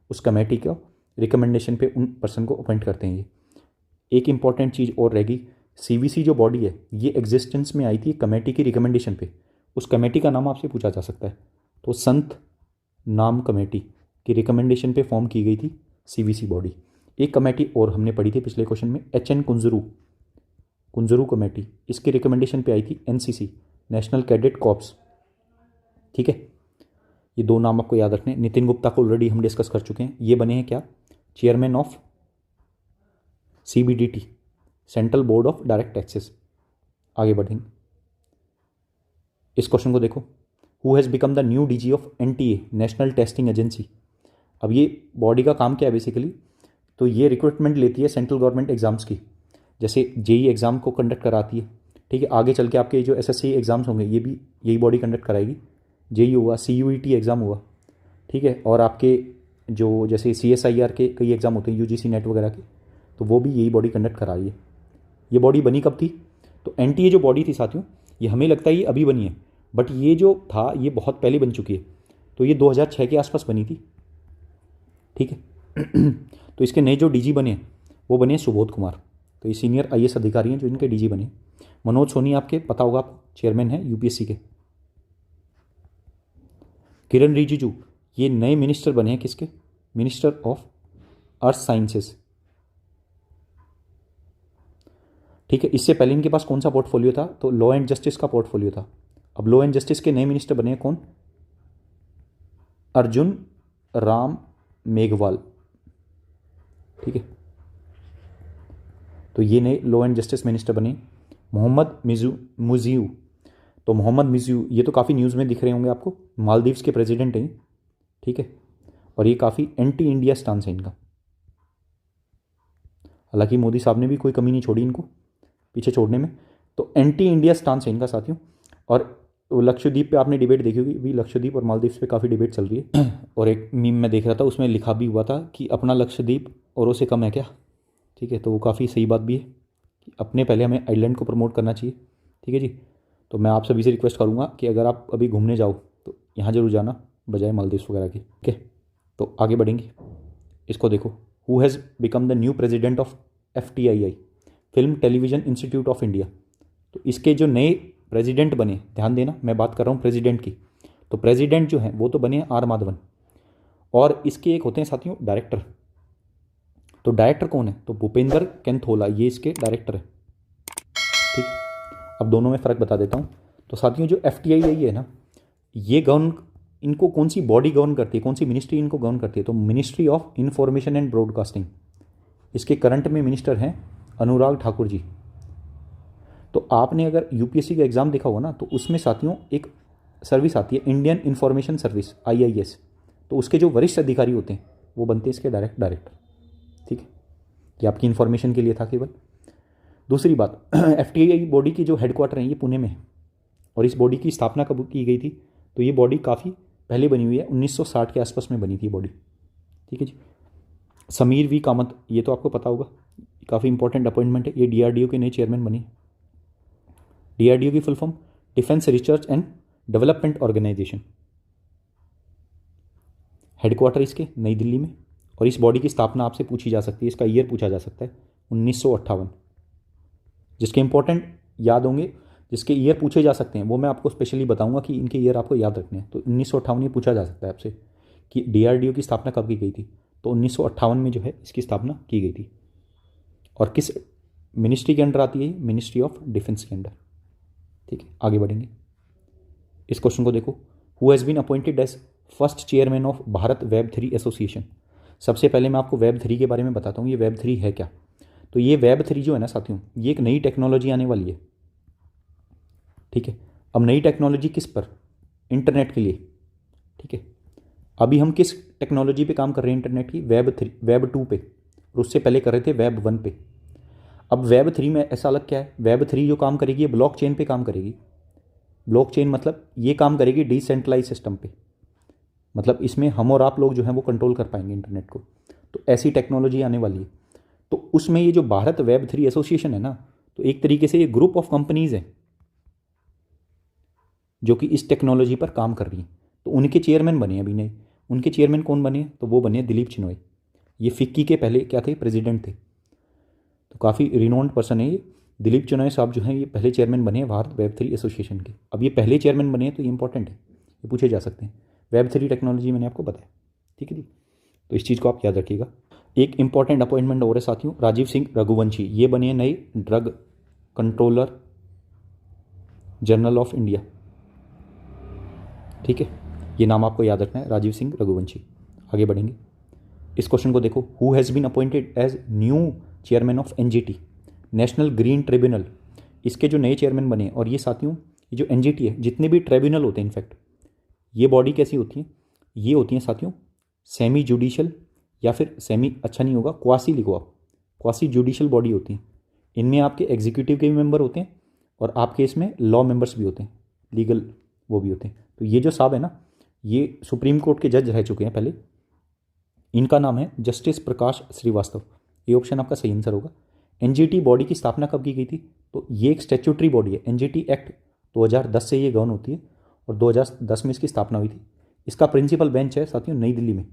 उस कमेटी का रिकमेंडेशन पे उन पर्सन को अपॉइंट करते हैं। ये एक इंपॉर्टेंट चीज़ और रहेगी, CVC जो बॉडी है ये एग्जिस्टेंस में आई थी कमेटी की रिकमेंडेशन पे। उस कमेटी का नाम आपसे पूछा जा सकता है, तो संत नाम कमेटी की रिकमेंडेशन पे फॉर्म की गई थी CVC बॉडी। एक कमेटी और हमने पढ़ी थी पिछले क्वेश्चन में, HN कुंजरू कमेटी, इसके रिकमेंडेशन पे आई थी NCC, नेशनल कैडेट कॉर्प्स। ठीक है, ये दो नाम आपको याद रखने। नितिन गुप्ता को ऑलरेडी हम डिस्कस कर चुके हैं, ये बने हैं क्या, chairman of CBDT, central board of direct taxes. आगे बढ़ेंगे, इस क्वेश्चन को देखो, who has become the new DG of NTA, national testing agency. अब ये बॉडी का काम क्या है बेसिकली, तो ये रिक्रूटमेंट लेती है सेंट्रल गवर्नमेंट एग्जाम्स की, जैसे JEE एग्ज़ाम को कंडक्ट कराती है। ठीक है, आगे चल के आपके जो SSC एग्ज़ाम्स होंगे ये भी यही बॉडी कंडक्ट कराएगी। JEE हुआ, CUET एग्ज़ाम हुआ, ठीक है, और आपके जो जैसे CSIR के कई एग्ज़ाम होते हैं, UGC नेट वगैरह के, तो वो भी यही बॉडी कंडक्ट करा रही है। ये बॉडी बनी कब थी, तो NTA जो बॉडी थी साथियों, ये हमें लगता है ये अभी बनी है, बट ये जो था ये बहुत पहले बन चुकी है। तो ये 2006 के आसपास बनी थी। ठीक है तो इसके नए जो DG बने वो बने सुबोध कुमार। तो ये सीनियर IAS अधिकारी हैं जो इनके DG बने। मनोज सोनी आपके पता होगा, आपको चेयरमैन है UPSC के। किरण रिजिजू ये नए मिनिस्टर बने हैं किसके, मिनिस्टर ऑफ अर्थ साइंसेस। ठीक है, इससे पहले इनके पास कौन सा पोर्टफोलियो था, तो लॉ एंड जस्टिस का पोर्टफोलियो था। अब लॉ एंड जस्टिस के नए मिनिस्टर बने हैं कौन, अर्जुन राम मेघवाल। ठीक है, तो ये नए लॉ एंड जस्टिस मिनिस्टर बने। मोहम्मद मुजीव, तो मोहम्मद मुजीव ये तो काफ़ी न्यूज़ में दिख रहे होंगे आपको, मालदीव्स के प्रेसिडेंट हैं। ठीक है, और ये काफ़ी एंटी इंडिया स्टांस है इनका। हालांकि मोदी साहब ने भी कोई कमी नहीं छोड़ी इनको पीछे छोड़ने में, तो एंटी इंडिया स्टांस है इनका साथियों। और लक्षद्वीप पे आपने डिबेट देखी होगी, भी लक्षद्वीप और मालदीव्स पे काफ़ी डिबेट चल रही है। और एक मीम में देख रहा था, उसमें लिखा भी हुआ था कि अपना लक्षद्वीप औरों से कम है क्या। ठीक है, तो वो काफ़ी सही बात भी है कि अपने पहले हमें आइलैंड को प्रमोट करना चाहिए। ठीक है जी, तो मैं आप सभी से रिक्वेस्ट करूँगा कि अगर आप अभी घूमने जाओ तो यहाँ जरूर जाना बजाय मालदीव्स वगैरह की। ठीक है, तो आगे बढ़ेंगे, इसको देखो, who has become the new president of FTII, film television institute of India. तो इसके जो नए प्रेसिडेंट बने, ध्यान देना मैं बात कर रहा हूँ प्रेसिडेंट की, तो प्रेसिडेंट जो हैं वो तो बने R माधवन, और इसके एक होते हैं साथियों डायरेक्टर। तो डायरेक्टर कौन है, तो भूपेंद्र कैंथोला, ये इसके डायरेक्टर है। ठीक, अब दोनों में फ़र्क बता देता हूँ। तो साथियों जो FTII है ना, ये इनको कौन सी बॉडी गवर्न करती है, कौन सी मिनिस्ट्री इनको गवर्न करती है, तो ministry of information and broadcasting. इसके करंट में मिनिस्टर हैं अनुराग ठाकुर जी। तो आपने अगर UPSC का एग्ज़ाम देखा होगा ना, तो उसमें साथियों एक सर्विस आती है इंडियन इंफॉर्मेशन सर्विस IIS, तो उसके जो वरिष्ठ अधिकारी होते हैं वो बनते हैं इसके डायरेक्टर। ठीक है, ये आपकी इन्फॉर्मेशन के लिए था केवल। दूसरी बात FTII बॉडी की जो हेडक्वार्टर है ये पुणे में है, और इस बॉडी की स्थापना कब की गई थी, तो ये बॉडी काफ़ी पहले बनी हुई है, 1960 के आसपास में बनी थी बॉडी। ठीक है जी। समीर V कामत, ये तो आपको पता होगा, काफ़ी इंपॉर्टेंट अपॉइंटमेंट है, ये DRDO के नए चेयरमैन बने। DRDO की full form defence research and development organisation, headquarter इसके नई दिल्ली में। और इस बॉडी की स्थापना आपसे पूछी जा सकती है, इसका ईयर पूछा जा सकता है 1958। जिसके इंपॉर्टेंट याद होंगे, जिसके ईयर पूछे जा सकते हैं वो मैं आपको स्पेशली बताऊंगा कि इनके ईयर आपको याद रखने हैं। तो 1958 ये पूछा जा सकता है आपसे कि डीआरडीओ की स्थापना कब की गई थी, तो 1958 में जो है इसकी स्थापना की गई थी। और किस मिनिस्ट्री के अंडर आती है, मिनिस्ट्री ऑफ डिफेंस के अंडर। ठीक है, आगे बढ़ेंगे। इस क्वेश्चन को देखो, who has been appointed as first chairman of Bharat web 3 association. सबसे पहले मैं आपको वेब 3 के बारे में बताता हूँ, ये वेब 3 है क्या। तो ये वेब 3 जो है ना साथियों, ये एक नई टेक्नोलॉजी आने वाली है। ठीक है, अब नई टेक्नोलॉजी किस पर, इंटरनेट के लिए। ठीक है, अभी हम किस टेक्नोलॉजी पे काम कर रहे हैं इंटरनेट की, वेब 2 पे, और उससे पहले कर रहे थे वेब 1 पे। अब वेब 3 में ऐसा अलग क्या है, वेब 3 जो काम करेगी ये ब्लॉकचेन पे काम करेगी। ब्लॉकचेन मतलब ये काम करेगी डिसेंट्रलाइज सिस्टम पे, मतलब इसमें हम और आप लोग जो हैं वो कंट्रोल कर पाएंगे इंटरनेट को। तो ऐसी टेक्नोलॉजी आने वाली है। तो उसमें ये जो भारत वेब 3 एसोसिएशन है ना, तो एक तरीके से ये ग्रुप ऑफ कंपनीज हैं जो कि इस टेक्नोलॉजी पर काम कर रही हैं। तो उनके चेयरमैन बने अभी नए। उनके चेयरमैन कौन बने, तो वो बने दिलीप चिनॉय। ये फिक्की के पहले क्या थे, प्रेसिडेंट थे। तो काफ़ी रिनोन्ड पर्सन है ये। दिलीप चिनॉय साहब जो हैं ये पहले चेयरमैन बने हैं भारत वेब 3 एसोसिएशन के। अब ये पहले चेयरमैन बने हैं तो ये इंपॉर्टेंट है, ये पूछे जा सकते हैं। वेब 3 टेक्नोलॉजी मैंने आपको बताया। ठीक है जी, तो इस चीज़ को आप याद रखिएगा। एक इंपॉर्टेंट अपॉइंटमेंट और है साथियों, राजीव सिंह रघुवंशी, ये बने हैं नए drug controller general of India. ठीक है, ये नाम आपको याद रखना है, राजीव सिंह रघुवंशी। आगे बढ़ेंगे। इस क्वेश्चन को देखो, who has been appointed as new chairman of NGT, national green tribunal. इसके जो नए चेयरमैन बने, और ये साथियों ये जो एनजीटी है, जितने भी ट्रिब्यूनल होते हैं इनफैक्ट, ये बॉडी कैसी होती है, ये होती हैं साथियों सेमी जुडिशल, या फिर सेमी अच्छा नहीं होगा, क्वासी लिखो आप, क्वासी जुडिशल बॉडी होती हैं। इनमें आपके एग्जीक्यूटिव के भी मेंबर होते हैं और आपके इसमें लॉ मेंबर्स भी होते हैं, लीगल वो भी होते हैं। तो ये जो साहब है ना, ये सुप्रीम कोर्ट के जज रह चुके हैं पहले। इनका नाम है जस्टिस प्रकाश श्रीवास्तव। ये ऑप्शन आपका सही आंसर होगा। एनजीटी बॉडी की स्थापना कब की गई थी, तो ये एक स्टैट्यूटरी बॉडी है। एनजीटी एक्ट 2010 से ये गवर्न होती है और 2010 में इसकी स्थापना हुई थी। इसका प्रिंसिपल बेंच है साथियों नई दिल्ली में।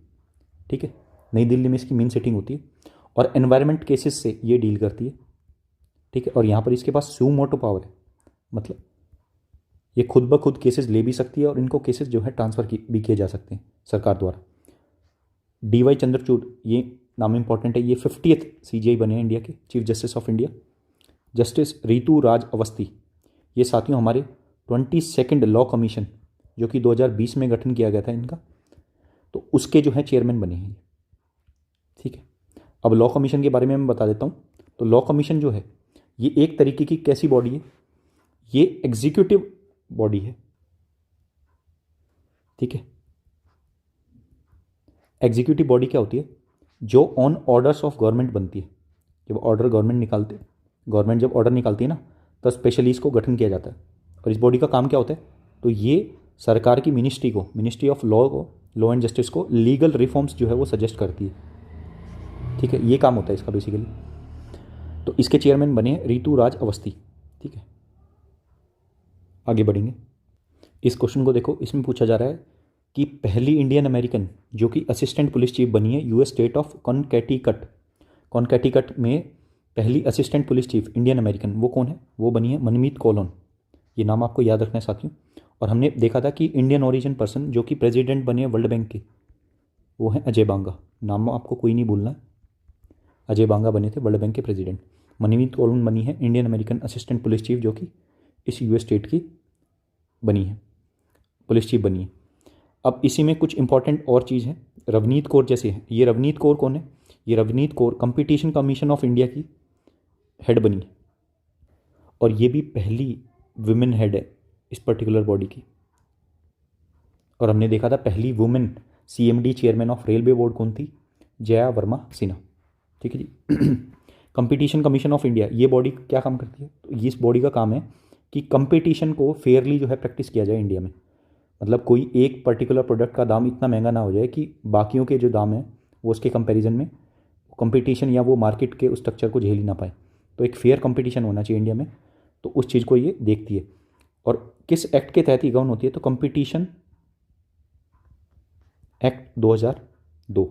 ठीक है, नई दिल्ली में इसकी मेन सिटिंग होती है और एनवायरमेंट केसेस से ये डील करती है। ठीक है, और यहाँ पर इसके पास सू मोटो पावर है, मतलब ये खुद ब खुद केसेस ले भी सकती है और इनको केसेस जो है ट्रांसफ़र भी किए जा सकते हैं सरकार द्वारा। डीवाई चंद्रचूड़, ये नाम इंपॉर्टेंट है, ये 50th सीजीआई बने हैं इंडिया के, chief justice of India. Justice Ritu Raj Awasthi, ये साथियों हमारे 22nd लॉ कमीशन जो कि 2020 में गठन किया गया था इनका, तो उसके जो है चेयरमैन बने हैं। ठीक है, अब लॉ कमीशन के बारे में मैं बता देता हूँ। तो लॉ कमीशन जो है ये एक तरीके की कैसी बॉडी है, ये एग्जीक्यूटिव बॉडी है। ठीक है, एग्जीक्यूटिव बॉडी क्या होती है, जो ऑन ऑर्डर्स ऑफ गवर्नमेंट बनती है। जब ऑर्डर गवर्नमेंट जब ऑर्डर निकालती है ना, तो स्पेशली इसको गठन किया जाता है। और इस बॉडी का काम क्या होता है, तो ये सरकार की मिनिस्ट्री को, ministry of law and justice को लीगल रिफॉर्म्स जो है वो सजेस्ट करती है। ठीक है, ये काम होता है इसका बेसिकली। तो इसके चेयरमैन बने रीतू राज अवस्थी। ठीक है, आगे बढ़ेंगे। इस क्वेश्चन को देखो, इसमें पूछा जा रहा है कि पहली इंडियन अमेरिकन जो कि असिस्टेंट पुलिस चीफ बनी है यूएस स्टेट ऑफ कॉन्कैटिकट में पहली assistant police chief Indian American, वो कौन है, वो बनी है मनमीत कौलोन। ये नाम आपको याद रखना है साथियों। और हमने देखा था कि इंडियन ओरिजिन पर्सन जो कि प्रेसिडेंट बने हैं वर्ल्ड बैंक के, वो हैं अजय बांगा। नाम आपको कोई नहीं भूलना है, अजय बांगा बने थे वर्ल्ड बैंक के प्रेसिडेंट। मनमीत कौलोन बनी है Indian American assistant police chief जो कि इस यूएस स्टेट की बनी है, पुलिस चीफ बनी है। अब इसी में कुछ इंपॉर्टेंट और चीज़ है, रवनीत कौर जैसे है। ये रवनीत कौर कौन है, ये Ravneet Kaur competition commission of India की हेड बनी है और ये भी पहली वुमेन हेड है इस पर्टिकुलर बॉडी की। और हमने देखा था पहली women CMD chairman of railway board कौन थी, जया वर्मा सिन्हा। ठीक है जी। कंपटीशन कमीशन ऑफ इंडिया, ये बॉडी क्या काम करती है, तो ये इस बॉडी का काम है कि कंपटीशन को फेयरली जो है प्रैक्टिस किया जाए इंडिया में। मतलब कोई एक पर्टिकुलर प्रोडक्ट का दाम इतना महंगा ना हो जाए कि बाकियों के जो दाम हैं वो उसके कंपैरिजन में कंपटीशन या वो मार्केट के उस स्ट्रक्चर को झेल ही ना पाए। तो एक फेयर कंपटीशन होना चाहिए इंडिया में, तो उस चीज़ को ये देखती है। और किस एक्ट के तहत ये गवर्न होती है, तो कंपटीशन एक्ट 2002,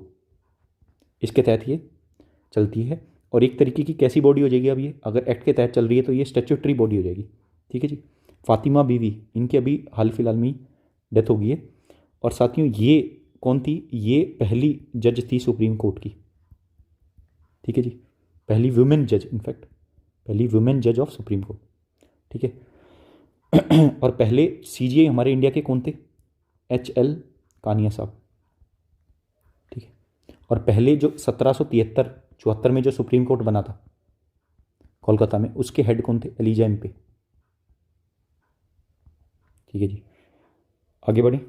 इसके तहत ये चलती है। और एक तरीके की कैसी बॉडी हो जाएगी, अब ये अगर एक्ट के तहत चल रही है तो ये स्टैट्यूटरी बॉडी हो जाएगी। ठीक है जी। फातिमा बीवी, इनकी अभी हाल फिलहाल में डेथ हो गई है। और साथियों ये कौन थी? ये पहली जज थी सुप्रीम कोर्ट की, ठीक है जी, पहली वुमेन जज, इनफैक्ट पहली वुमेन जज ऑफ सुप्रीम कोर्ट, ठीक है। और पहले सीजीआई हमारे इंडिया के कौन थे? HL कानिया साहब, ठीक है। और पहले जो 1773-74 में जो सुप्रीम कोर्ट बना था कोलकाता में, उसके हेड कौन थे? एलिजा एम्पे, ठीक है जी। आगे बढ़े,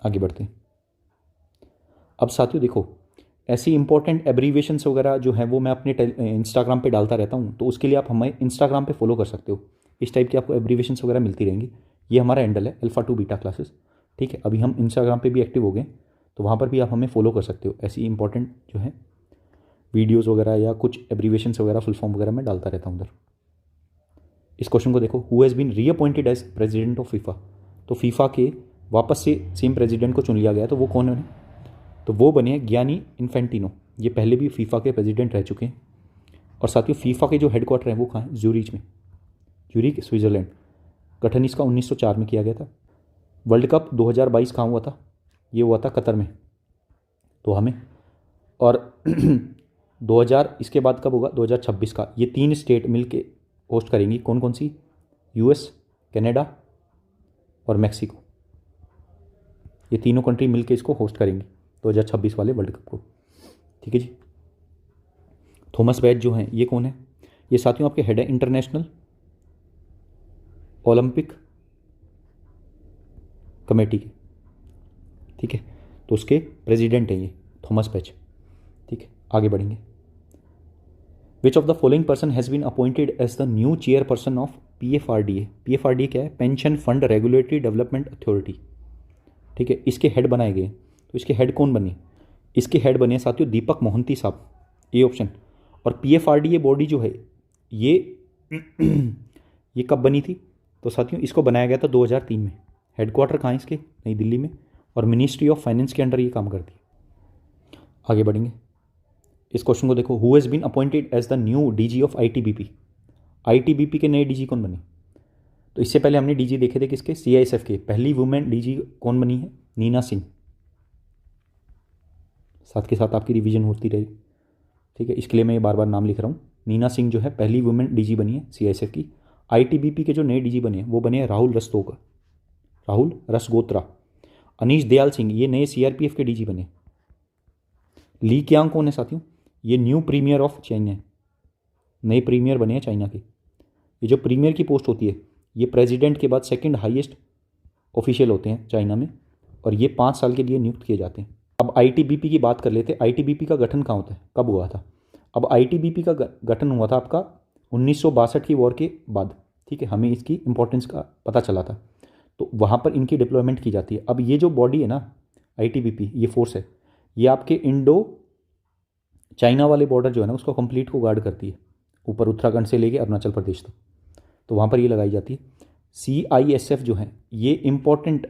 आगे बढ़ते हैं। अब साथियों देखो, ऐसी इंपॉर्टेंट एब्रीविएशंस वगैरह जो है वो मैं अपने इंस्टाग्राम पे डालता रहता हूँ, तो उसके लिए आप हमें इंस्टाग्राम पे फॉलो कर सकते हो। इस टाइप की आपको एब्रीविएशंस वगैरह मिलती रहेंगी। ये हमारा हैंडल है अल्फा टू बीटा क्लासेस, ठीक है। अभी हम इंस्टाग्राम पे भी एक्टिव हो गए, तो वहाँ पर भी आप हमें फॉलो कर सकते हो। ऐसी इंपॉर्टेंट जो है वीडियोज़ वगैरह या कुछ एब्रीविएशंस वगैरह, फुल फॉर्म वगैरह मैं डालता रहता हूँ उधर। इस क्वेश्चन को देखो, who has been reappointed as president of FIFA. तो फीफा के वापस से सेम प्रेसिडेंट को चुन लिया गया, तो वो कौन है? तो वो बने गियानी इन्फेंटिनो। ये पहले भी फीफा के प्रेसिडेंट रह चुके हैं। और साथियों फीफा के जो हेडक्वार्टर हैं वो कहाँ हैं? ज्यूरिच में, ज्यूरिक स्विट्ज़रलैंड। गठन इसका 1904 में किया गया था। वर्ल्ड कप 2022 कहाँ हुआ था? ये हुआ था कतर में, तो हमें। और 2000 इसके बाद कब होगा? 2026 का। ये 3 स्टेट मिलके होस्ट करेंगी। कौन कौन सी? US, कनाडा और मैक्सिको। ये तीनों कंट्री मिलके इसको होस्ट करेंगी 2026 वाले वर्ल्ड कप को, ठीक है जी। थॉमस बैच जो हैं ये कौन है? ये साथियों आपके हेड है इंटरनेशनल ओलंपिक कमेटी के, ठीक है। तो उसके प्रेसिडेंट हैं ये थॉमस बैच, ठीक है। आगे बढ़ेंगे। Which of the following person has been appointed as the new chairperson of PFRDA। PFRDA क्या है? Pension fund regulatory development authority, ठीक है। इसके हेड बनाए गए, तो इसके हेड कौन बने? इसके हेड बने साथियों दीपक मोहंती साहब, ए ऑप्शन। और PFRDA बॉडी जो है ये ये कब बनी थी? तो साथियों इसको बनाया गया था 2003 में। हेडक्वार्टर कहाँ है इसके? नई दिल्ली में। और मिनिस्ट्री ऑफ फाइनेंस के अंडर ये काम करती है। आगे बढ़ेंगे। इस क्वेश्चन को देखो, who has been appointed as the new DG of ITBP। ITBP के नए DG कौन बने? तो इससे पहले हमने DG देखे थे किसके? CISF के। पहली वुमेन DG कौन बनी है? नीना सिंह। साथ के साथ आपकी रिवीजन होती रही, ठीक है। इसके लिए मैं ये बार बार नाम लिख रहा हूँ। नीना सिंह जो है पहली वुमेन DG बनी है CISF की। ITBP के जो नए DG बने हैं वो बने हैं राहुल रसगोत्रा। अनीश दयाल सिंह ये नए CRPF के DG बने। ली क्यांग कौन है साथियों? ये न्यू प्रीमियर ऑफ चाइना, नए प्रीमियर बने हैं चाइना के। ये जो प्रीमियर की पोस्ट होती है ये प्रेसिडेंट के बाद सेकंड हाईएस्ट ऑफिशियल होते हैं चाइना में, और ये 5 साल के लिए नियुक्त किए जाते हैं। अब ITBP की बात कर लेते हैं। ITBP का गठन कहाँ होता है, कब हुआ था? अब ITBP का गठन हुआ था आपका 1962 की वॉर के बाद, ठीक है। हमें इसकी इंपॉर्टेंस का पता चला था, तो वहाँ पर इनकी डिप्लॉयमेंट की जाती है। अब ये जो बॉडी है ना ITBP, ये फोर्स है, ये आपके इंडो चाइना वाले बॉर्डर जो है ना उसको कंप्लीट को गार्ड करती है, ऊपर उत्तराखंड से लेके अरुणाचल प्रदेश तक। तो वहाँ पर ये लगाई जाती है। CISF जो है ये इंपॉर्टेंट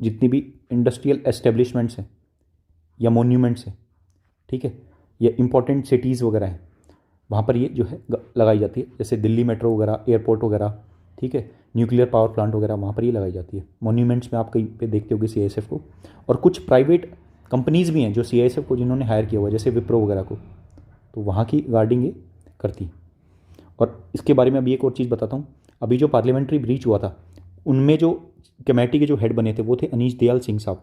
जितनी भी इंडस्ट्रियल एस्टेब्लिशमेंट्स हैं या मोन्यूमेंट्स हैं, ठीक है, या इंपॉर्टेंट सिटीज़ वगैरह हैं, वहाँ पर ये जो है लगाई जाती है। जैसे दिल्ली मेट्रो वगैरह, एयरपोर्ट वगैरह, ठीक है, न्यूक्लियर पावर प्लांट वगैरह, वहाँ पर ये लगाई जाती है। मोन्यूमेंट्स में आप कहीं पे देखते होगे CISF को। और कुछ प्राइवेट कंपनीज़ भी हैं जो CISF को जिन्होंने हायर किया हुआ है, जैसे विप्रो वगैरह को, तो वहाँ की गार्डिंग ये करती है। और इसके बारे में अभी एक और चीज़ बताता हूँ। अभी जो पार्लियामेंट्री ब्रीच हुआ था उनमें जो कमेटी के जो हेड बने थे वो थे अनीश दयाल सिंह साहब।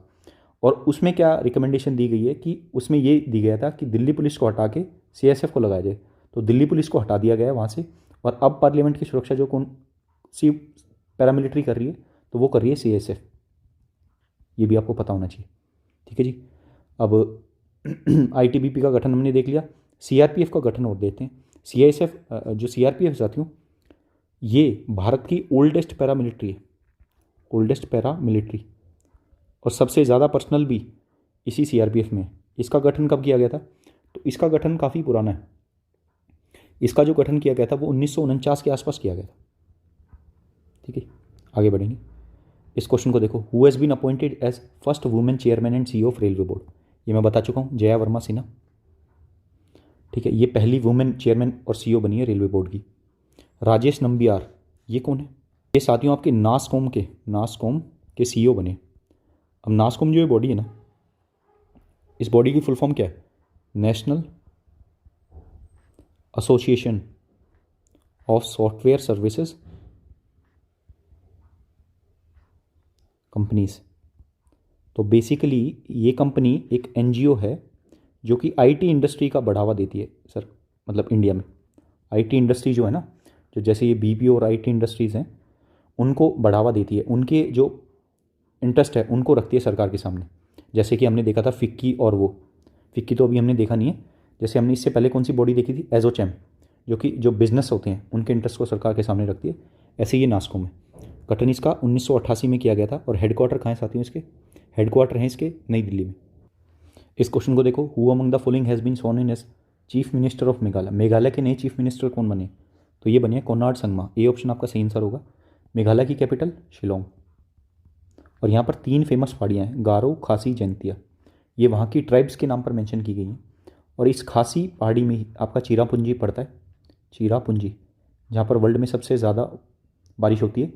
और उसमें क्या रिकमेंडेशन दी गई है कि उसमें ये दी गया था कि दिल्ली पुलिस को हटा के CISF को लगाया जाए। तो दिल्ली पुलिस को हटा दिया गया है वहाँ से, और अब पार्लियामेंट की सुरक्षा जो कौन सी पैरामिलिट्री कर रही है, तो वो कर रही है CISF। ये भी आपको पता होना चाहिए, ठीक है जी। अब ITBP का गठन हमने देख लिया। CRPF का गठन और देते हैं। CISF जो CRPF साथियों ये भारत की ओल्डेस्ट पैरामिलिट्री है, ओल्डेस्ट पैरामिलिट्री, और सबसे ज़्यादा पर्सनल भी इसी CRPF में है। इसका गठन कब किया गया था? तो इसका गठन काफ़ी पुराना है। इसका जो गठन किया गया था वो 1949 के आसपास किया गया था, ठीक है। आगे बढ़ेंगे। इस क्वेश्चन को देखो, who has been appointed as first women chairman and CEO of railway board. ये मैं बता चुका हूँ, जया वर्मा सिन्हा, ठीक है। ये पहली वुमेन चेयरमैन और CEO बनी है रेलवे बोर्ड की। राजेश नंबियार ये कौन है? ये साथियों आपके नासकॉम के CEO बने। अब नास्कॉम जो ये बॉडी है ना, इस बॉडी की फुल फॉर्म क्या है? National association of software services companies. तो बेसिकली ये कंपनी एक एनजीओ है जो कि आईटी इंडस्ट्री का बढ़ावा देती है सर, मतलब इंडिया में आईटी इंडस्ट्री जो है ना, जो जैसे ये बीपीओ और आईटी इंडस्ट्रीज़ हैं उनको बढ़ावा देती है, उनके जो इंटरेस्ट है उनको रखती है सरकार के सामने। जैसे कि हमने देखा था फिक्की, और वो फिक्की तो अभी हमने देखा नहीं है। जैसे हमने इससे पहले कौन सी बॉडी देखी थी? एसोचैम, जो कि जो बिजनेस होते हैं उनके इंटरेस्ट को सरकार के सामने रखती है। ऐसे ये नास्कॉम है। गठन इसका 1988 में किया गया था। और हेडक्वार्टर कहाँ है साथियों इसके? हेडक्वार्टर हैं इसके नई दिल्ली में। इस क्वेश्चन को देखो, who among the following has been sworn in as chief minister of Meghalaya. Meghalaya के नए चीफ मिनिस्टर कौन बने? तो ये बने कोनार्ड संगमा। ए ऑप्शन आपका सही आंसर होगा। मेघालय की कैपिटल शिलोंग। और यहाँ पर 3 फेमस पहाड़ियाँ हैं, गारो, खासी, जैंतिया। ये वहाँ की ट्राइब्स के नाम पर मेंशन की गई हैं। और इस खासी पहाड़ी में ही आपका चिरापुंजी पड़ता है, चिरापुंजी, जहाँ पर वर्ल्ड में सबसे ज़्यादा बारिश होती है।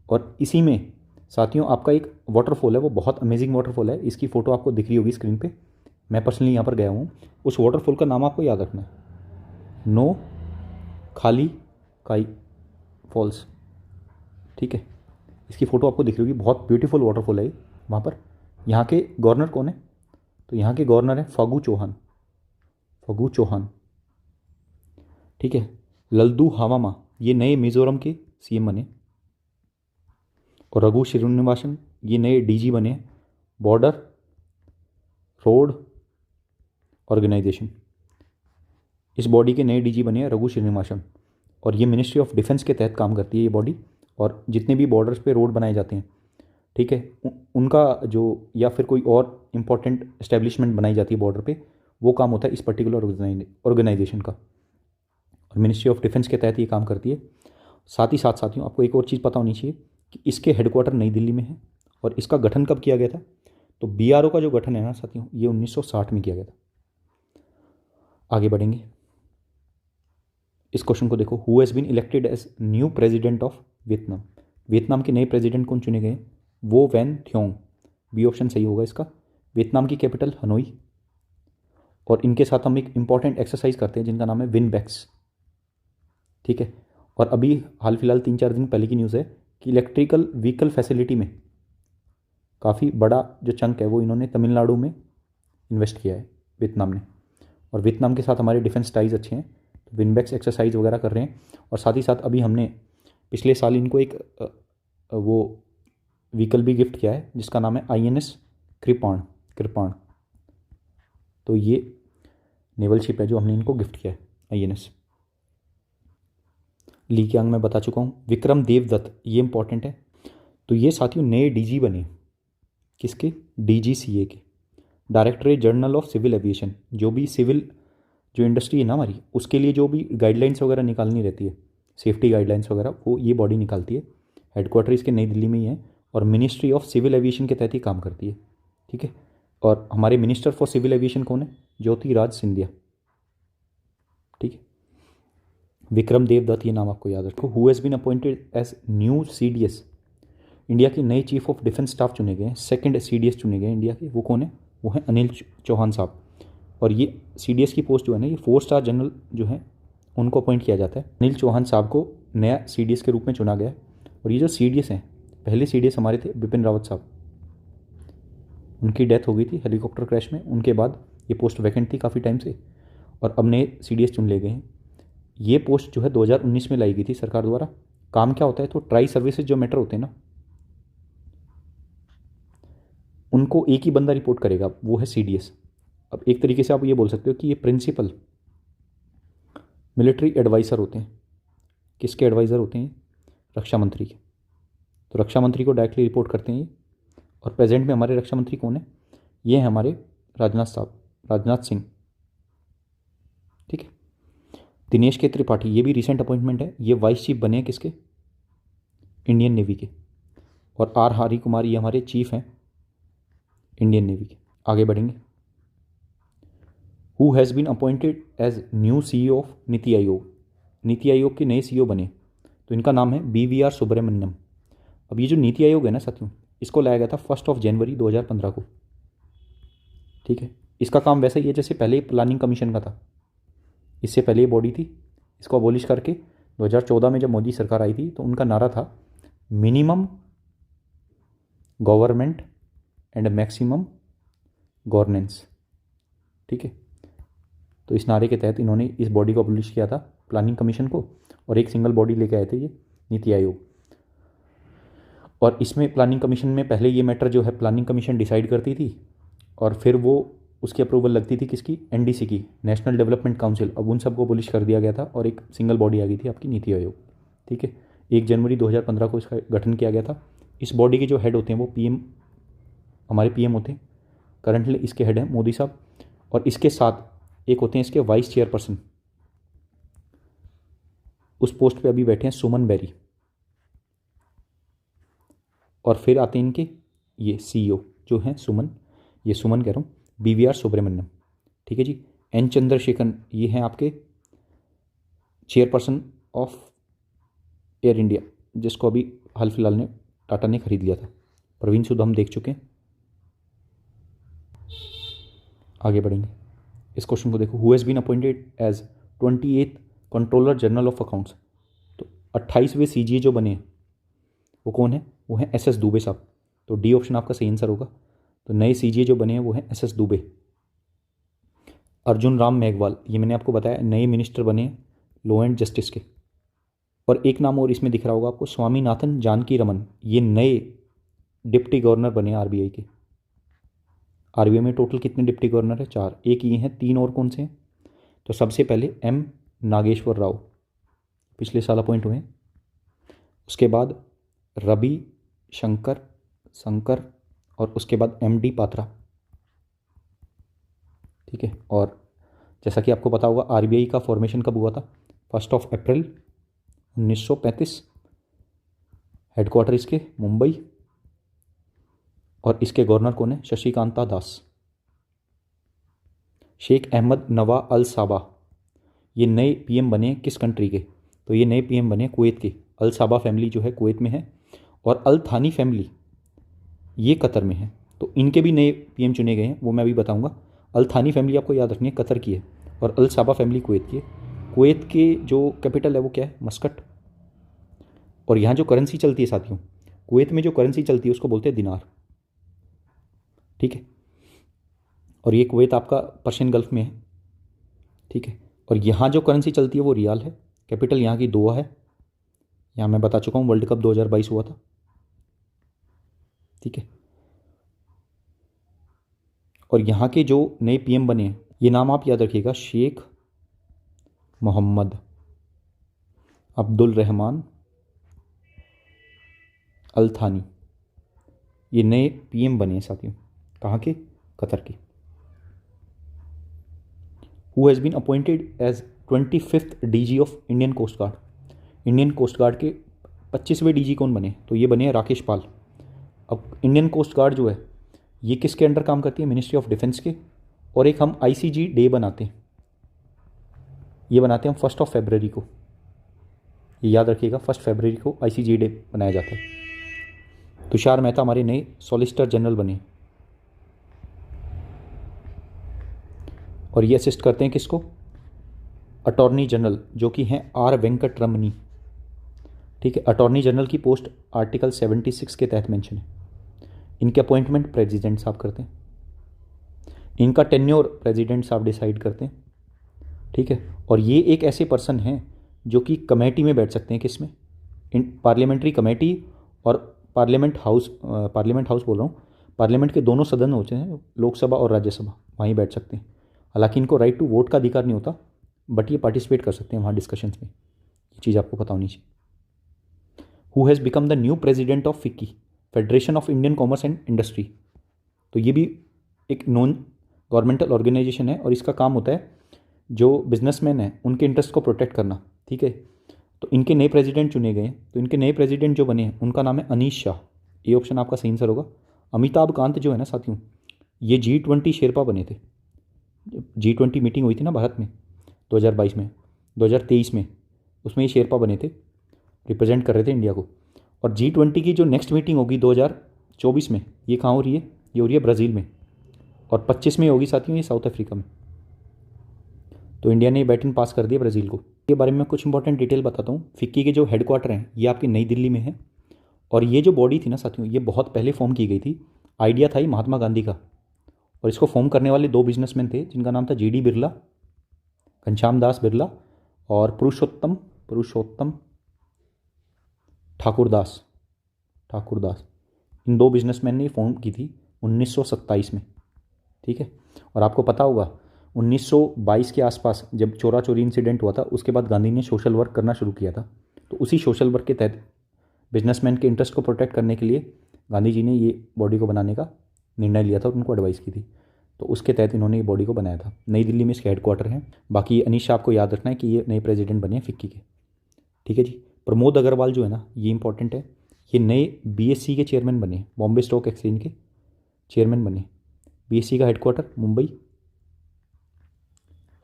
और इसी में साथियों आपका एक वाटरफॉल है, वो बहुत अमेजिंग वाटरफॉल है। इसकी फ़ोटो आपको दिख रही होगी स्क्रीन पे। मैं पर्सनली यहाँ पर गया हूँ। उस वाटरफॉल का नाम आपको याद रखना है, नो खाली काई फॉल्स। ठीक है, इसकी फ़ोटो आपको दिख रही होगी, बहुत ब्यूटीफुल वाटरफॉल है ये। वहाँ पर यहाँ के गवर्नर कौन है? तो यहाँ के गवर्नर हैं फागू चौहान, फागू चौहान। ठीक है, लल्दू हावामा ये नए मिजोरम के सीएम बने। और रघु श्रीनिवासन ये नए डीजी बने बॉर्डर रोड ऑर्गेनाइजेशन। इस बॉडी के नए डीजी बने हैं रघु श्रीनिवासन। और ये मिनिस्ट्री ऑफ डिफेंस के तहत काम करती है ये बॉडी। और जितने भी बॉर्डर्स पे रोड बनाए जाते हैं, ठीक है, उनका जो या फिर कोई और इम्पोर्टेंट इस्टेब्लिशमेंट बनाई जाती है बॉर्डर पे, वो काम होता है इस पर्टिकुलर ऑर्गेनाइजेशन का। और मिनिस्ट्री ऑफ डिफेंस के तहत ये काम करती है। साथ ही साथ साथियों आपको एक और चीज़ पता होनी चाहिए कि इसके हेडक्वार्टर नई दिल्ली में है। और इसका गठन कब किया गया था? तो बीआरओ का जो गठन है ना साथियों, ये 1960 में किया गया था। आगे बढ़ेंगे, इस क्वेश्चन को देखो, who has been elected as new president of Vietnam. Vietnam के नए प्रेसिडेंट कौन चुने गए? वो वैन थ्योंग। बी ऑप्शन सही होगा इसका। वियतनाम की कैपिटल हनोई। और इनके साथ हम एक इंपॉर्टेंट एक्सरसाइज करते हैं जिनका नाम है विनबैक्स। ठीक है, और अभी हाल फिलहाल 3-4 दिन पहले की न्यूज़ है कि इलेक्ट्रिकल व्हीकल फैसिलिटी में काफ़ी बड़ा जो चंक है वो इन्होंने तमिलनाडु में इन्वेस्ट किया है वियतनाम ने। और वियतनाम के साथ हमारे डिफेंस टाइज अच्छे हैं, तो विनबैक्स एक्सरसाइज वगैरह कर रहे हैं। और साथ ही साथ अभी हमने पिछले साल इनको एक वो व्हीकल भी गिफ्ट किया है जिसका नाम है INS कृपाण। कृपाण, तो ये नेवल शिप है जो हमने इनको गिफ्ट किया है, INS। ली क्यांग मैं बता चुका हूँ। विक्रम देवदत्त ये इंपॉर्टेंट है। तो ये साथियों नए डीजी बने, किसके? DGCA के, directorate general of civil aviation. जो भी सिविल जो इंडस्ट्री है ना हमारी, उसके लिए जो भी गाइडलाइंस वगैरह निकालनी रहती है, सेफ्टी गाइडलाइंस वगैरह, वो ये बॉडी निकालती है। हेडक्वार्टर इसके नई दिल्ली में ही है। और मिनिस्ट्री ऑफ सिविल एविएशन के तहत ही काम करती है। ठीक है, और हमारे मिनिस्टर फॉर सिविल एविएशन कौन है? ज्योतिराज सिंधिया। ठीक है, विक्रम देवदत्त ये नाम आपको याद रखो। Who has been appointed as new CDS। India के नए चीफ ऑफ डिफेंस स्टाफ चुने गए हैं, सेकंड CDS चुने गए इंडिया के। वो कौन है? वो है अनिल चौहान साहब। और ये CDS की पोस्ट जो है ना, ये 4 स्टार जनरल जो है उनको अपॉइंट किया जाता है। अनिल चौहान साहब को नया CDS के रूप में चुना गया है। और ये जो CDS हैं, पहले CDS हमारे थे बिपिन रावत साहब, उनकी डेथ हो गई थी हेलीकॉप्टर क्रैश में। उनके बाद ये पोस्ट वैकेंट थी काफ़ी टाइम से, और अब नए CDS चुन ले गए हैं। ये पोस्ट जो है 2019 में लाई गई थी सरकार द्वारा। काम क्या होता है? तो ट्राई सर्विसेज जो मैटर होते हैं ना, उनको एक ही बंदा रिपोर्ट करेगा, वो है CDS। अब एक तरीके से आप ये बोल सकते हो कि ये प्रिंसिपल मिलिट्री एडवाइज़र होते हैं। किसके एडवाइज़र होते हैं? रक्षा मंत्री के। तो रक्षा मंत्री को डायरेक्टली रिपोर्ट करते हैं ये। और प्रेजेंट में हमारे रक्षा मंत्री कौन है? ये हैं हमारे राजनाथ साहब, राजनाथ सिंह। ठीक है, दिनेश के त्रिपाठी ये भी रिसेंट अपॉइंटमेंट है। ये वाइस चीफ बने हैं किसके? इंडियन नेवी के। और R हरि कुमार ये हमारे चीफ हैं इंडियन नेवी के। आगे बढ़ेंगे, who has been appointed as new CEO of NITI Aayog. NITI Aayog के नए CEO बने, तो इनका नाम है BVR सुब्रमण्यम। अब ये जो नीति आयोग है ना साथियों, इसको लाया गया था 1 जनवरी 2015 को। ठीक है, इसका काम वैसा ही है जैसे पहले प्लानिंग कमीशन का था। इससे पहले ये बॉडी थी, इसको अबॉलिश करके 2014 में जब मोदी सरकार आई थी तो उनका नारा था minimum government and maximum governance. ठीक है, तो इस नारे के तहत इन्होंने इस बॉडी को अबॉलिश किया था, प्लानिंग कमीशन को, और एक सिंगल बॉडी लेके आए थे ये नीति आयोग। और इसमें प्लानिंग कमीशन में पहले ये मैटर जो है प्लानिंग कमीशन डिसाइड करती थी और फिर वो उसकी अप्रूवल लगती थी किसकी, एनडीसी की, नेशनल डेवलपमेंट काउंसिल। अब उन सबको अबॉलिश कर दिया गया था और एक सिंगल बॉडी आ गई थी आपकी नीति आयोग। ठीक है, 1 जनवरी 2015 को इसका गठन किया गया था। इस बॉडी के जो हेड होते हैं वो पीएम, हमारे पीएम होते हैं। करंटली इसके हेड हैं मोदी साहब, और इसके साथ एक होते हैं इसके वाइस चेयरपर्सन, उस पोस्ट पे अभी बैठे हैं सुमन बेरी। और फिर आते हैं इनके ये सीईओ जो हैं सुमन, ये सुमन कह रहा हूँ, बीवीआर सुब्रमण्यम। ठीक है जी, एन चंद्रशेखरन ये हैं आपके चेयरपर्सन ऑफ एयर इंडिया, जिसको अभी हाल फिलहाल में टाटा ने खरीद लिया था। प्रवीण सूद हम देख चुके हैं। आगे बढ़ेंगे, इस क्वेश्चन को देखो, who has been appointed as 28th controller general of accounts. तो 28वें सीजीए जो बने वो कौन है, वो हैं एसएस दुबे साहब। तो डी ऑप्शन आपका सही आंसर होगा। तो नए सीजीए जो बने हैं वो हैं एसएस दुबे। अर्जुन राम मेघवाल, ये मैंने आपको बताया नए मिनिस्टर बने हैं लॉ एंड जस्टिस के। और एक नाम और इसमें दिख रहा होगा आपको, स्वामीनाथन जानकी रमन, ये नए डिप्टी गवर्नर बने आरबीआई के। आरबीआई में टोटल कितने डिप्टी गवर्नर है, 4। एक ये हैं, 3 और कौन से हैं, तो सबसे पहले एम नागेश्वर राव, पिछले साल अपॉइंट हुए हैं। उसके बाद रवि शंकर और उसके बाद एमडी पात्रा। ठीक है, और जैसा कि आपको पता होगा आरबीआई का फॉर्मेशन कब हुआ था, 1 अप्रैल 1935। हेडक्वार्टर इसके मुंबई, और इसके गवर्नर कौन है, शशिकांता दास। शेख अहमद नवा अल साबा, ये नए पीएम बने किस कंट्री के, तो ये नए पीएम बने कुवैत के। अल साबा फैमिली जो है कुवैत में है, और अल थानी फैमिली ये कतर में है। तो इनके भी नए पीएम चुने गए हैं, वो मैं अभी बताऊंगा। अल थानी फैमिली आपको याद रखनी है, कतर की है, और अल साबा फैमिली कुवैत की है। कुवैत के जो कैपिटल है वो क्या है, मस्कट। और यहाँ जो करेंसी चलती है साथियों, कुवैत में जो करेंसी चलती है उसको बोलते हैं दिनार। ठीक है, और ये कुवैत आपका पर्शियन गल्फ में है। ठीक है, और यहाँ जो करेंसी चलती है वो रियाल है। कैपिटल यहाँ की दोहा है, यहाँ मैं बता चुका हूँ, वर्ल्ड कप 2022 हुआ था। ठीक है, और यहाँ के जो नए पीएम बने हैं, ये नाम आप याद रखिएगा, शेख मोहम्मद अब्दुल रहमान अल थानी, ये नए पीएम बने हैं साथियों, कहाँ के, कतर के। Who has been appointed as 25th DG of Indian coast guard. Indian coast guard के 25वें डीजी कौन बने, तो ये बने हैं राकेश पाल। अब इंडियन कोस्ट गार्ड जो है ये किसके अंडर काम करती है, मिनिस्ट्री ऑफ डिफेंस के। और एक हम आईसीजी डे बनाते हैं, ये बनाते हैं हम 1 फरवरी को, ये याद रखिएगा, 1 फरवरी को आईसीजी डे बनाया जाता है। तुषार मेहता हमारे नए सॉलिसिटर जनरल बने, और ये असिस्ट करते हैं किसको, अटॉर्नी जनरल जो कि हैं आर वेंकट रमनी। ठीक है, अटॉर्नी जनरल की पोस्ट आर्टिकल 76 के तहत मेंशन है। इनके अपॉइंटमेंट प्रेसिडेंट साहब करते हैं, इनका टेन्योर प्रेसिडेंट साहब डिसाइड करते हैं। ठीक है, और ये एक ऐसे पर्सन हैं जो कि कमेटी में बैठ सकते हैं, किसमें, इन पार्लियामेंट्री कमेटी और पार्लियामेंट हाउस बोल रहा हूँ, पार्लियामेंट के दोनों सदन होते हैं, लोकसभा और राज्यसभा, वहीं बैठ सकते हैं। हालांकि इनको राइट टू वोट का अधिकार नहीं होता, बट ये पार्टिसिपेट कर सकते हैं वहाँ डिस्कशंस में। ये चीज़ आपको पता होनी चाहिए। Who has become the new president of FICCI, federation of Indian commerce and industry. तो ये भी एक नॉन गवर्नमेंटल ऑर्गेनाइजेशन है, और इसका काम होता है जो बिजनेसमैन हैं उनके इंटरेस्ट को प्रोटेक्ट करना। ठीक है, तो इनके नए प्रेसिडेंट चुने गए हैं, तो इनके नए प्रेसिडेंट जो बने हैं उनका नाम है अनीश शाह। ये ऑप्शन आपका सही आंसर होगा। अमिताभ कांत जो है ना साथियों, ये G20 शेरपा बने थे। G20 मीटिंग हुई थी ना भारत में 2022 में, 2023 में, उसमें ये शेरपा बने थे, रिप्रेजेंट कर रहे थे इंडिया को। और G20 की जो नेक्स्ट मीटिंग होगी 24 में ये कहाँ हो रही है, ये हो रही है ब्राज़ील में, और 25 में होगी साथियों ये साउथ अफ्रीका में। तो इंडिया ने ये बैटन पास कर दिया ब्राज़ील को। के बारे में कुछ इंपॉर्टेंट डिटेल बताता हूँ। फिक्की के जो हेडक्वार्टर हैं ये आपकी नई दिल्ली में है, और ये जो बॉडी थी ना साथियों, ये बहुत पहले फॉर्म की गई थी। आइडिया था ही महात्मा गांधी का, और इसको फॉर्म करने वाले 2 बिजनेसमैन थे जिनका नाम था GD बिरला, घनश्याम दास बिरला, और पुरुषोत्तम ठाकुरदास। इन 2 बिजनेसमैन ने फॉर्म की थी 1927 में, ठीक है। और आपको पता होगा 1922 के आसपास जब चोरा चोरी इंसिडेंट हुआ था, उसके बाद गांधी ने सोशल वर्क करना शुरू किया था। तो उसी सोशल वर्क के तहत बिजनेसमैन के इंटरेस्ट को प्रोटेक्ट करने के लिए गांधी जी ने ये बॉडी को बनाने का निर्णय लिया था और उनको एडवाइस की थी। तो उसके तहत इन्होंने ये बॉडी को बनाया था। नई दिल्ली में इसके हेडक्वार्टर हैं। बाकी अनिश आपको याद रखना है कि ये नए प्रेसिडेंट बने हैं फिक्की के, ठीक है जी। प्रमोद अग्रवाल जो है ना, ये इंपॉर्टेंट है, ये नए BSE के चेयरमैन बने, बॉम्बे स्टॉक एक्सचेंज के चेयरमैन बने। BSE का हेडक्वार्टर मुंबई,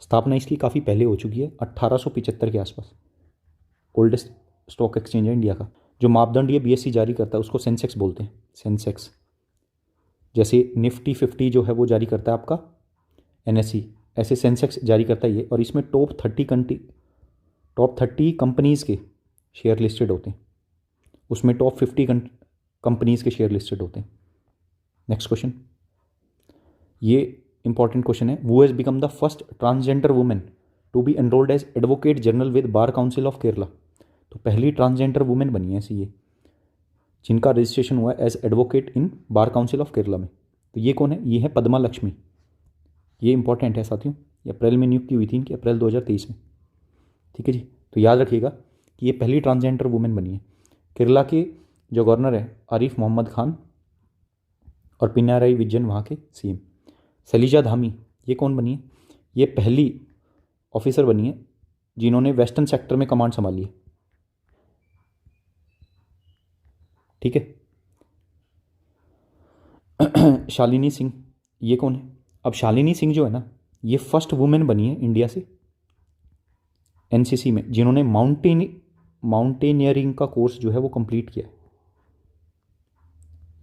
स्थापना इसकी काफ़ी पहले हो चुकी है, 1875 के आसपास। ओल्डेस्ट स्टॉक एक्सचेंज है इंडिया का। जो मापदंड ये BSE जारी करता है उसको सेंसेक्स बोलते हैं, सेंसेक्स। जैसे निफ्टी 50 जो है वो जारी करता है आपका NSE, ऐसे सेंसेक्स जारी करता है ये, और इसमें टॉप 30 कंपनीज़ के शेयर लिस्टेड होते हैं, उसमें टॉप 50 कंपनीज़ के शेयर लिस्टेड होते हैं। नेक्स्ट क्वेश्चन, ये इंपॉर्टेंट क्वेश्चन है। Who has become the first transgender women to be enrolled as advocate general with bar council of Kerala. तो पहली ट्रांसजेंडर वुमेन बनी है ऐसी ये, जिनका रजिस्ट्रेशन हुआ है as advocate in bar council of Kerala में। तो ये कौन है, ये है पद्मा लक्ष्मी। ये इंपॉर्टेंट है साथियों, ये अप्रैल में नियुक्ति हुई थी इनकी, अप्रैल 2023 में, ठीक है जी। तो याद रखिएगा कि ये पहली ट्रांसजेंडर वुमेन बनी है। केरला के जो गवर्नर है आरिफ मोहम्मद खान, और पिनाराई विजयन वहाँ के CM। सलीजा धामी ये कौन बनी है, ये पहली ऑफिसर बनी है जिन्होंने वेस्टर्न सेक्टर में कमांड संभाली है, ठीक है। शालिनी सिंह ये कौन है। अब शालिनी सिंह जो है ना, ये फर्स्ट वुमेन बनी है इंडिया से NCC में जिन्होंने माउंटेनियरिंग का कोर्स जो है वो कंप्लीट किया है।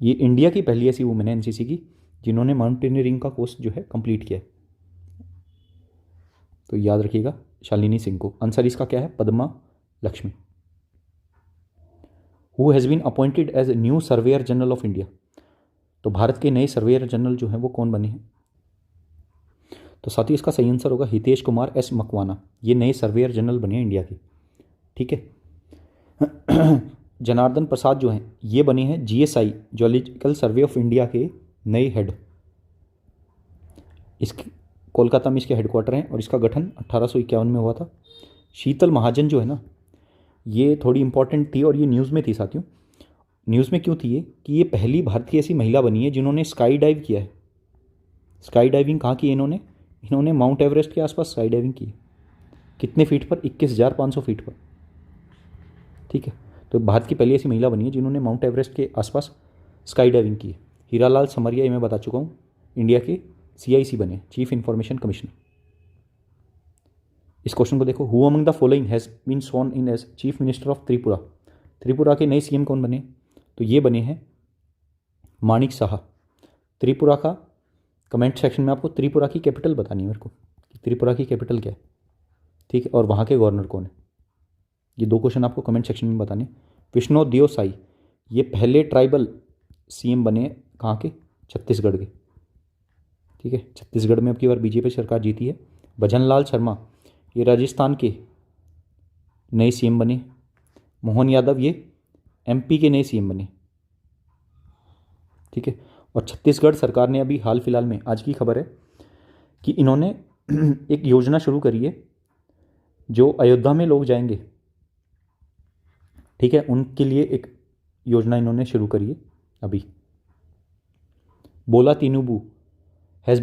ये इंडिया की पहली ऐसी वुमेन है NCC की जिन्होंने माउंटेनियरिंग का कोर्स जो है कंप्लीट किया है। तो याद रखिएगा शालिनी सिंह को। आंसर इसका क्या है, Padma Lakshmi. Who has been appointed as new surveyor general of India. तो भारत के नए सर्वेयर जनरल जो हैं वो कौन बने हैं। तो साथ ही इसका सही आंसर होगा हितेश कुमार S मकवाना। ये नए सर्वेयर जनरल बने हैं इंडिया के, ठीक है। जनार्दन प्रसाद जो हैं ये बने हैं GSI geological survey of India के नए हेड। इसके कोलकाता में इसके हेडक्वार्टर हैं और इसका गठन 1851 में हुआ था। शीतल महाजन जो है ना, ये थोड़ी इंपॉर्टेंट थी और ये न्यूज़ में थी साथियों। न्यूज़ में क्यों थी ये, कि ये पहली भारतीय ऐसी महिला बनी है जिन्होंने स्काई डाइव किया है। स्काई डाइविंग कहाँ की है इन्होंने माउंट एवरेस्ट के आसपास स्काई डाइविंग की है। कितने फीट पर, 21,500 फीट पर, ठीक है। तो भारत की पहली ऐसी महिला बनी है जिन्होंने माउंट एवरेस्ट के आसपास स्काई डाइविंग की है। हीरालाल समरिया, ये मैं बता चुका हूँ, इंडिया के CIC बने, चीफ इंफॉर्मेशन कमिश्नर। इस क्वेश्चन को देखो, who among the following has been sworn in as chief minister of Tripura. Tripura के नए CM कौन बने, तो ये बने हैं माणिक साहा। त्रिपुरा का कमेंट सेक्शन में आपको त्रिपुरा की कैपिटल बतानी है मेरे को, कि त्रिपुरा की कैपिटल क्या है, ठीक है, और वहाँ के गवर्नर कौन है। ये 2 क्वेश्चन आपको कमेंट सेक्शन में बताने। विष्णु देव साई ये पहले ट्राइबल CM बने कहाँ के, छत्तीसगढ़ के, ठीक है। छत्तीसगढ़ में अब की बार BJP सरकार जीती है। भजन लाल शर्मा ये राजस्थान के नए CM बने। मोहन यादव ये MP के नए CM बने, ठीक है। और छत्तीसगढ़ सरकार ने अभी हाल फिलहाल में, आज की खबर है, कि इन्होंने एक योजना शुरू करी है, जो अयोध्या में लोग जाएंगे, ठीक है, उनके लिए एक योजना इन्होंने शुरू करी है अभी। बोला तिनुबू has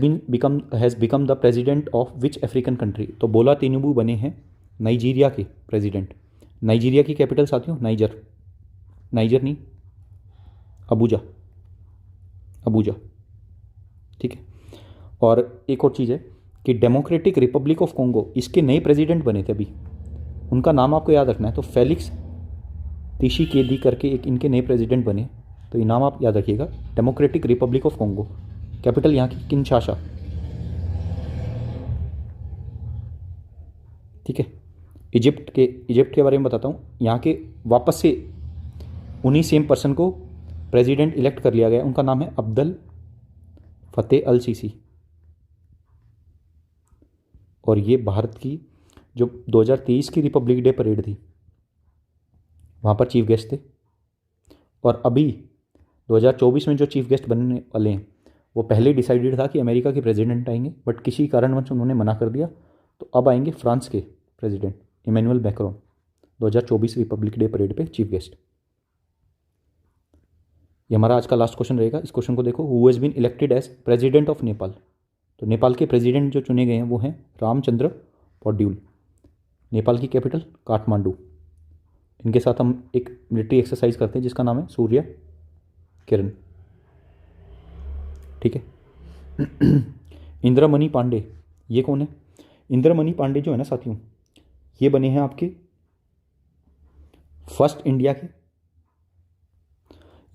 become the president of which African country. तो बोला तिनुबू बने हैं नाइजीरिया के प्रेसिडेंट। नाइजीरिया की कैपिटल साथियों नाइजर नहीं, अबूजा, ठीक है। और एक और चीज़ है कि डेमोक्रेटिक रिपब्लिक ऑफ कॉन्गो, इसके नए प्रेसिडेंट बने थे अभी, उनका नाम आपको याद रखना है। तो फेलिक्स त्सिसेकेदी करके एक इनके नए प्रेसिडेंट बने, तो ये नाम आप याद रखिएगा, democratic Republic of Congo. Capital यहाँ की किनशासा। ठीक है। इजिप्ट के बारे में बताता हूँ। यहाँ के वापस से उन्हीं सेम पर्सन को प्रेसिडेंट इलेक्ट कर लिया गया, उनका नाम है अब्दल फतेह अल सीसी। और ये भारत की जो 2023 की रिपब्लिक डे परेड थी वहाँ पर चीफ गेस्ट थे। और अभी 2024 में जो चीफ गेस्ट बनने वाले हैं वो पहले डिसाइडेड था कि अमेरिका के प्रेसिडेंट आएंगे, बट किसी कारणवश उन्होंने मना कर दिया, तो अब आएंगे फ्रांस के president Emmanuel Macron 2024 republic day parade पे चीफ गेस्ट। ये हमारा आज का लास्ट क्वेश्चन रहेगा। इस क्वेश्चन को देखो, who has been elected as president of Nepal. तो नेपाल के प्रेसिडेंट जो चुने गए हैं वो हैं रामचंद्र पौड्यूल। नेपाल की कैपिटल काठमांडू। इनके साथ हम एक मिलिट्री एक्सरसाइज करते हैं जिसका नाम है सूर्य किरण। ठीक है। इंद्रमणि पांडे, ये कौन है? इंद्रमणि पांडे जो है ना साथियों, ये बने हैं आपके फर्स्ट इंडिया के,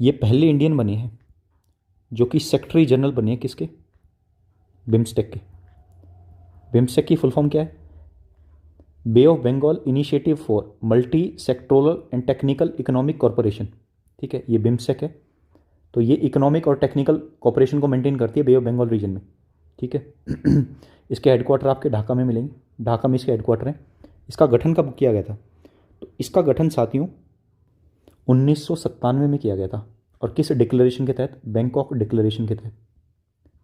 ये पहले इंडियन बने हैं जो कि सेक्रेटरी जनरल बने हैं किसके? बिम्स्टेक के। बिम्स्टेक की फुल फॉर्म क्या है? Bay of Bengal initiative for multi sectoral and technical economic corporation. ठीक है, ये बिम्स्टेक है, तो ये इकोनॉमिक और टेक्निकल कॉपरेशन को मेंटेन करती है बे ऑफ बंगाल रीजन में। ठीक है। इसके हेडक्वार्टर आपके ढाका में मिलेंगे, ढाका में इसके हेडक्वार्टर हैं। इसका गठन कब किया गया था? तो इसका गठन साथियों 1997 में किया गया था। और किस डिक्लेरेशन के तहत? बैंकॉक डिक्लेरेशन के तहत।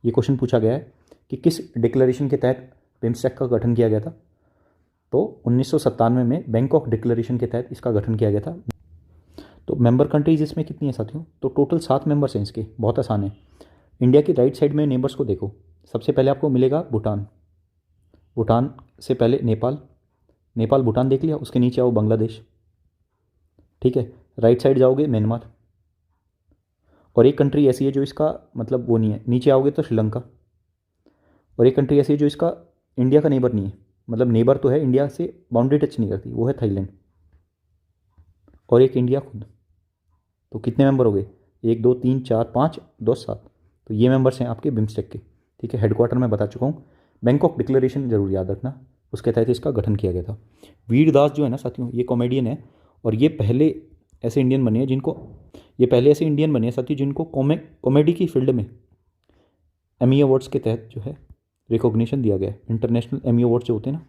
ये क्वेश्चन पूछा गया है कि किस डिक्लेरेशन के तहत बिम्स्टेक का गठन किया गया था? तो 1997 में बैंकॉक डिक्लेरेशन के तहत इसका गठन किया गया था। तो मेंबर कंट्रीज इसमें कितनी है साथियों? तो टोटल 7 मेंबर्स हैं इसके। बहुत आसान है। इंडिया की राइट साइड में नेबर्स को देखो, सबसे पहले आपको मिलेगा भूटान। भूटान से पहले नेपाल, नेपाल भूटान देख लिया, उसके नीचे आओ बांग्लादेश। ठीक है। राइट साइड जाओगे म्यांमार, और एक कंट्री ऐसी है जो इसका मतलब वो नहीं है, नीचे आओगे तो श्रीलंका। और एक कंट्री ऐसी है जो इसका इंडिया का नेबर नहीं है, मतलब नेबर तो है, इंडिया से बाउंड्री टच नहीं करती, वो है थाईलैंड। और एक इंडिया खुद। तो कितने मेंबर हो गए? 1 2 3 4 5 2 7। तो ये मेंबर्स हैं आपके बिम्स्टेक के। ठीक है। हेडक्वार्टर मैं बता चुका हूँ। बैंकॉक डिक्लेरेशन जरूर याद रखना, उसके तहत इसका गठन किया गया था। वीर दास जो है ना साथियों, ये कॉमेडियन है, और ये पहले ऐसे इंडियन बने हैं साथियों जिनको कॉमेडी की फील्ड में एमी अवार्ड्स के तहत जो है रिकॉग्निशन दिया गया है। इंटरनेशनल एमी अवार्ड्स जो होते हैं ना,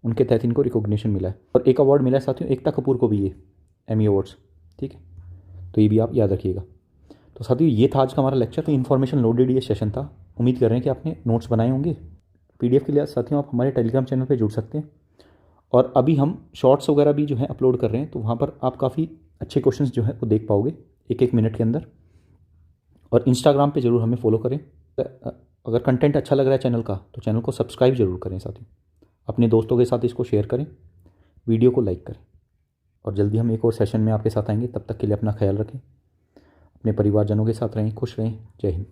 उनके तहत इनको रिकॉग्निशन मिला है। और एक अवार्ड मिला है साथियों एकता कपूर को भी, ये एमी अवार्ड्स। ठीक है, तो ये भी आप याद रखिएगा। तो साथियों ये था आज का हमारा लेक्चर। तो इन्फॉर्मेशन लोडेड ये सेशन था। उम्मीद कर रहे हैं कि आपने नोट्स बनाए होंगे। पीडीएफ के लिए साथियों आप हमारे टेलीग्राम चैनल पर जुड़ सकते हैं। और अभी हम शॉर्ट्स वगैरह भी जो है अपलोड कर रहे हैं, तो वहाँ पर आप काफ़ी अच्छे क्वेश्चंस जो है वो देख पाओगे 1-1 मिनट के अंदर। और इंस्टाग्राम पे ज़रूर हमें फॉलो करें। अगर कंटेंट अच्छा लग रहा है चैनल का, तो चैनल को सब्सक्राइब जरूर करें साथियों। अपने दोस्तों के साथ इसको शेयर करें, वीडियो को लाइक करें। और जल्दी हम एक और सेशन में आपके साथ आएंगे। तब तक के लिए अपना ख्याल रखें, अपने परिवारजनों के साथ रहें, खुश रहें। जय हिंद।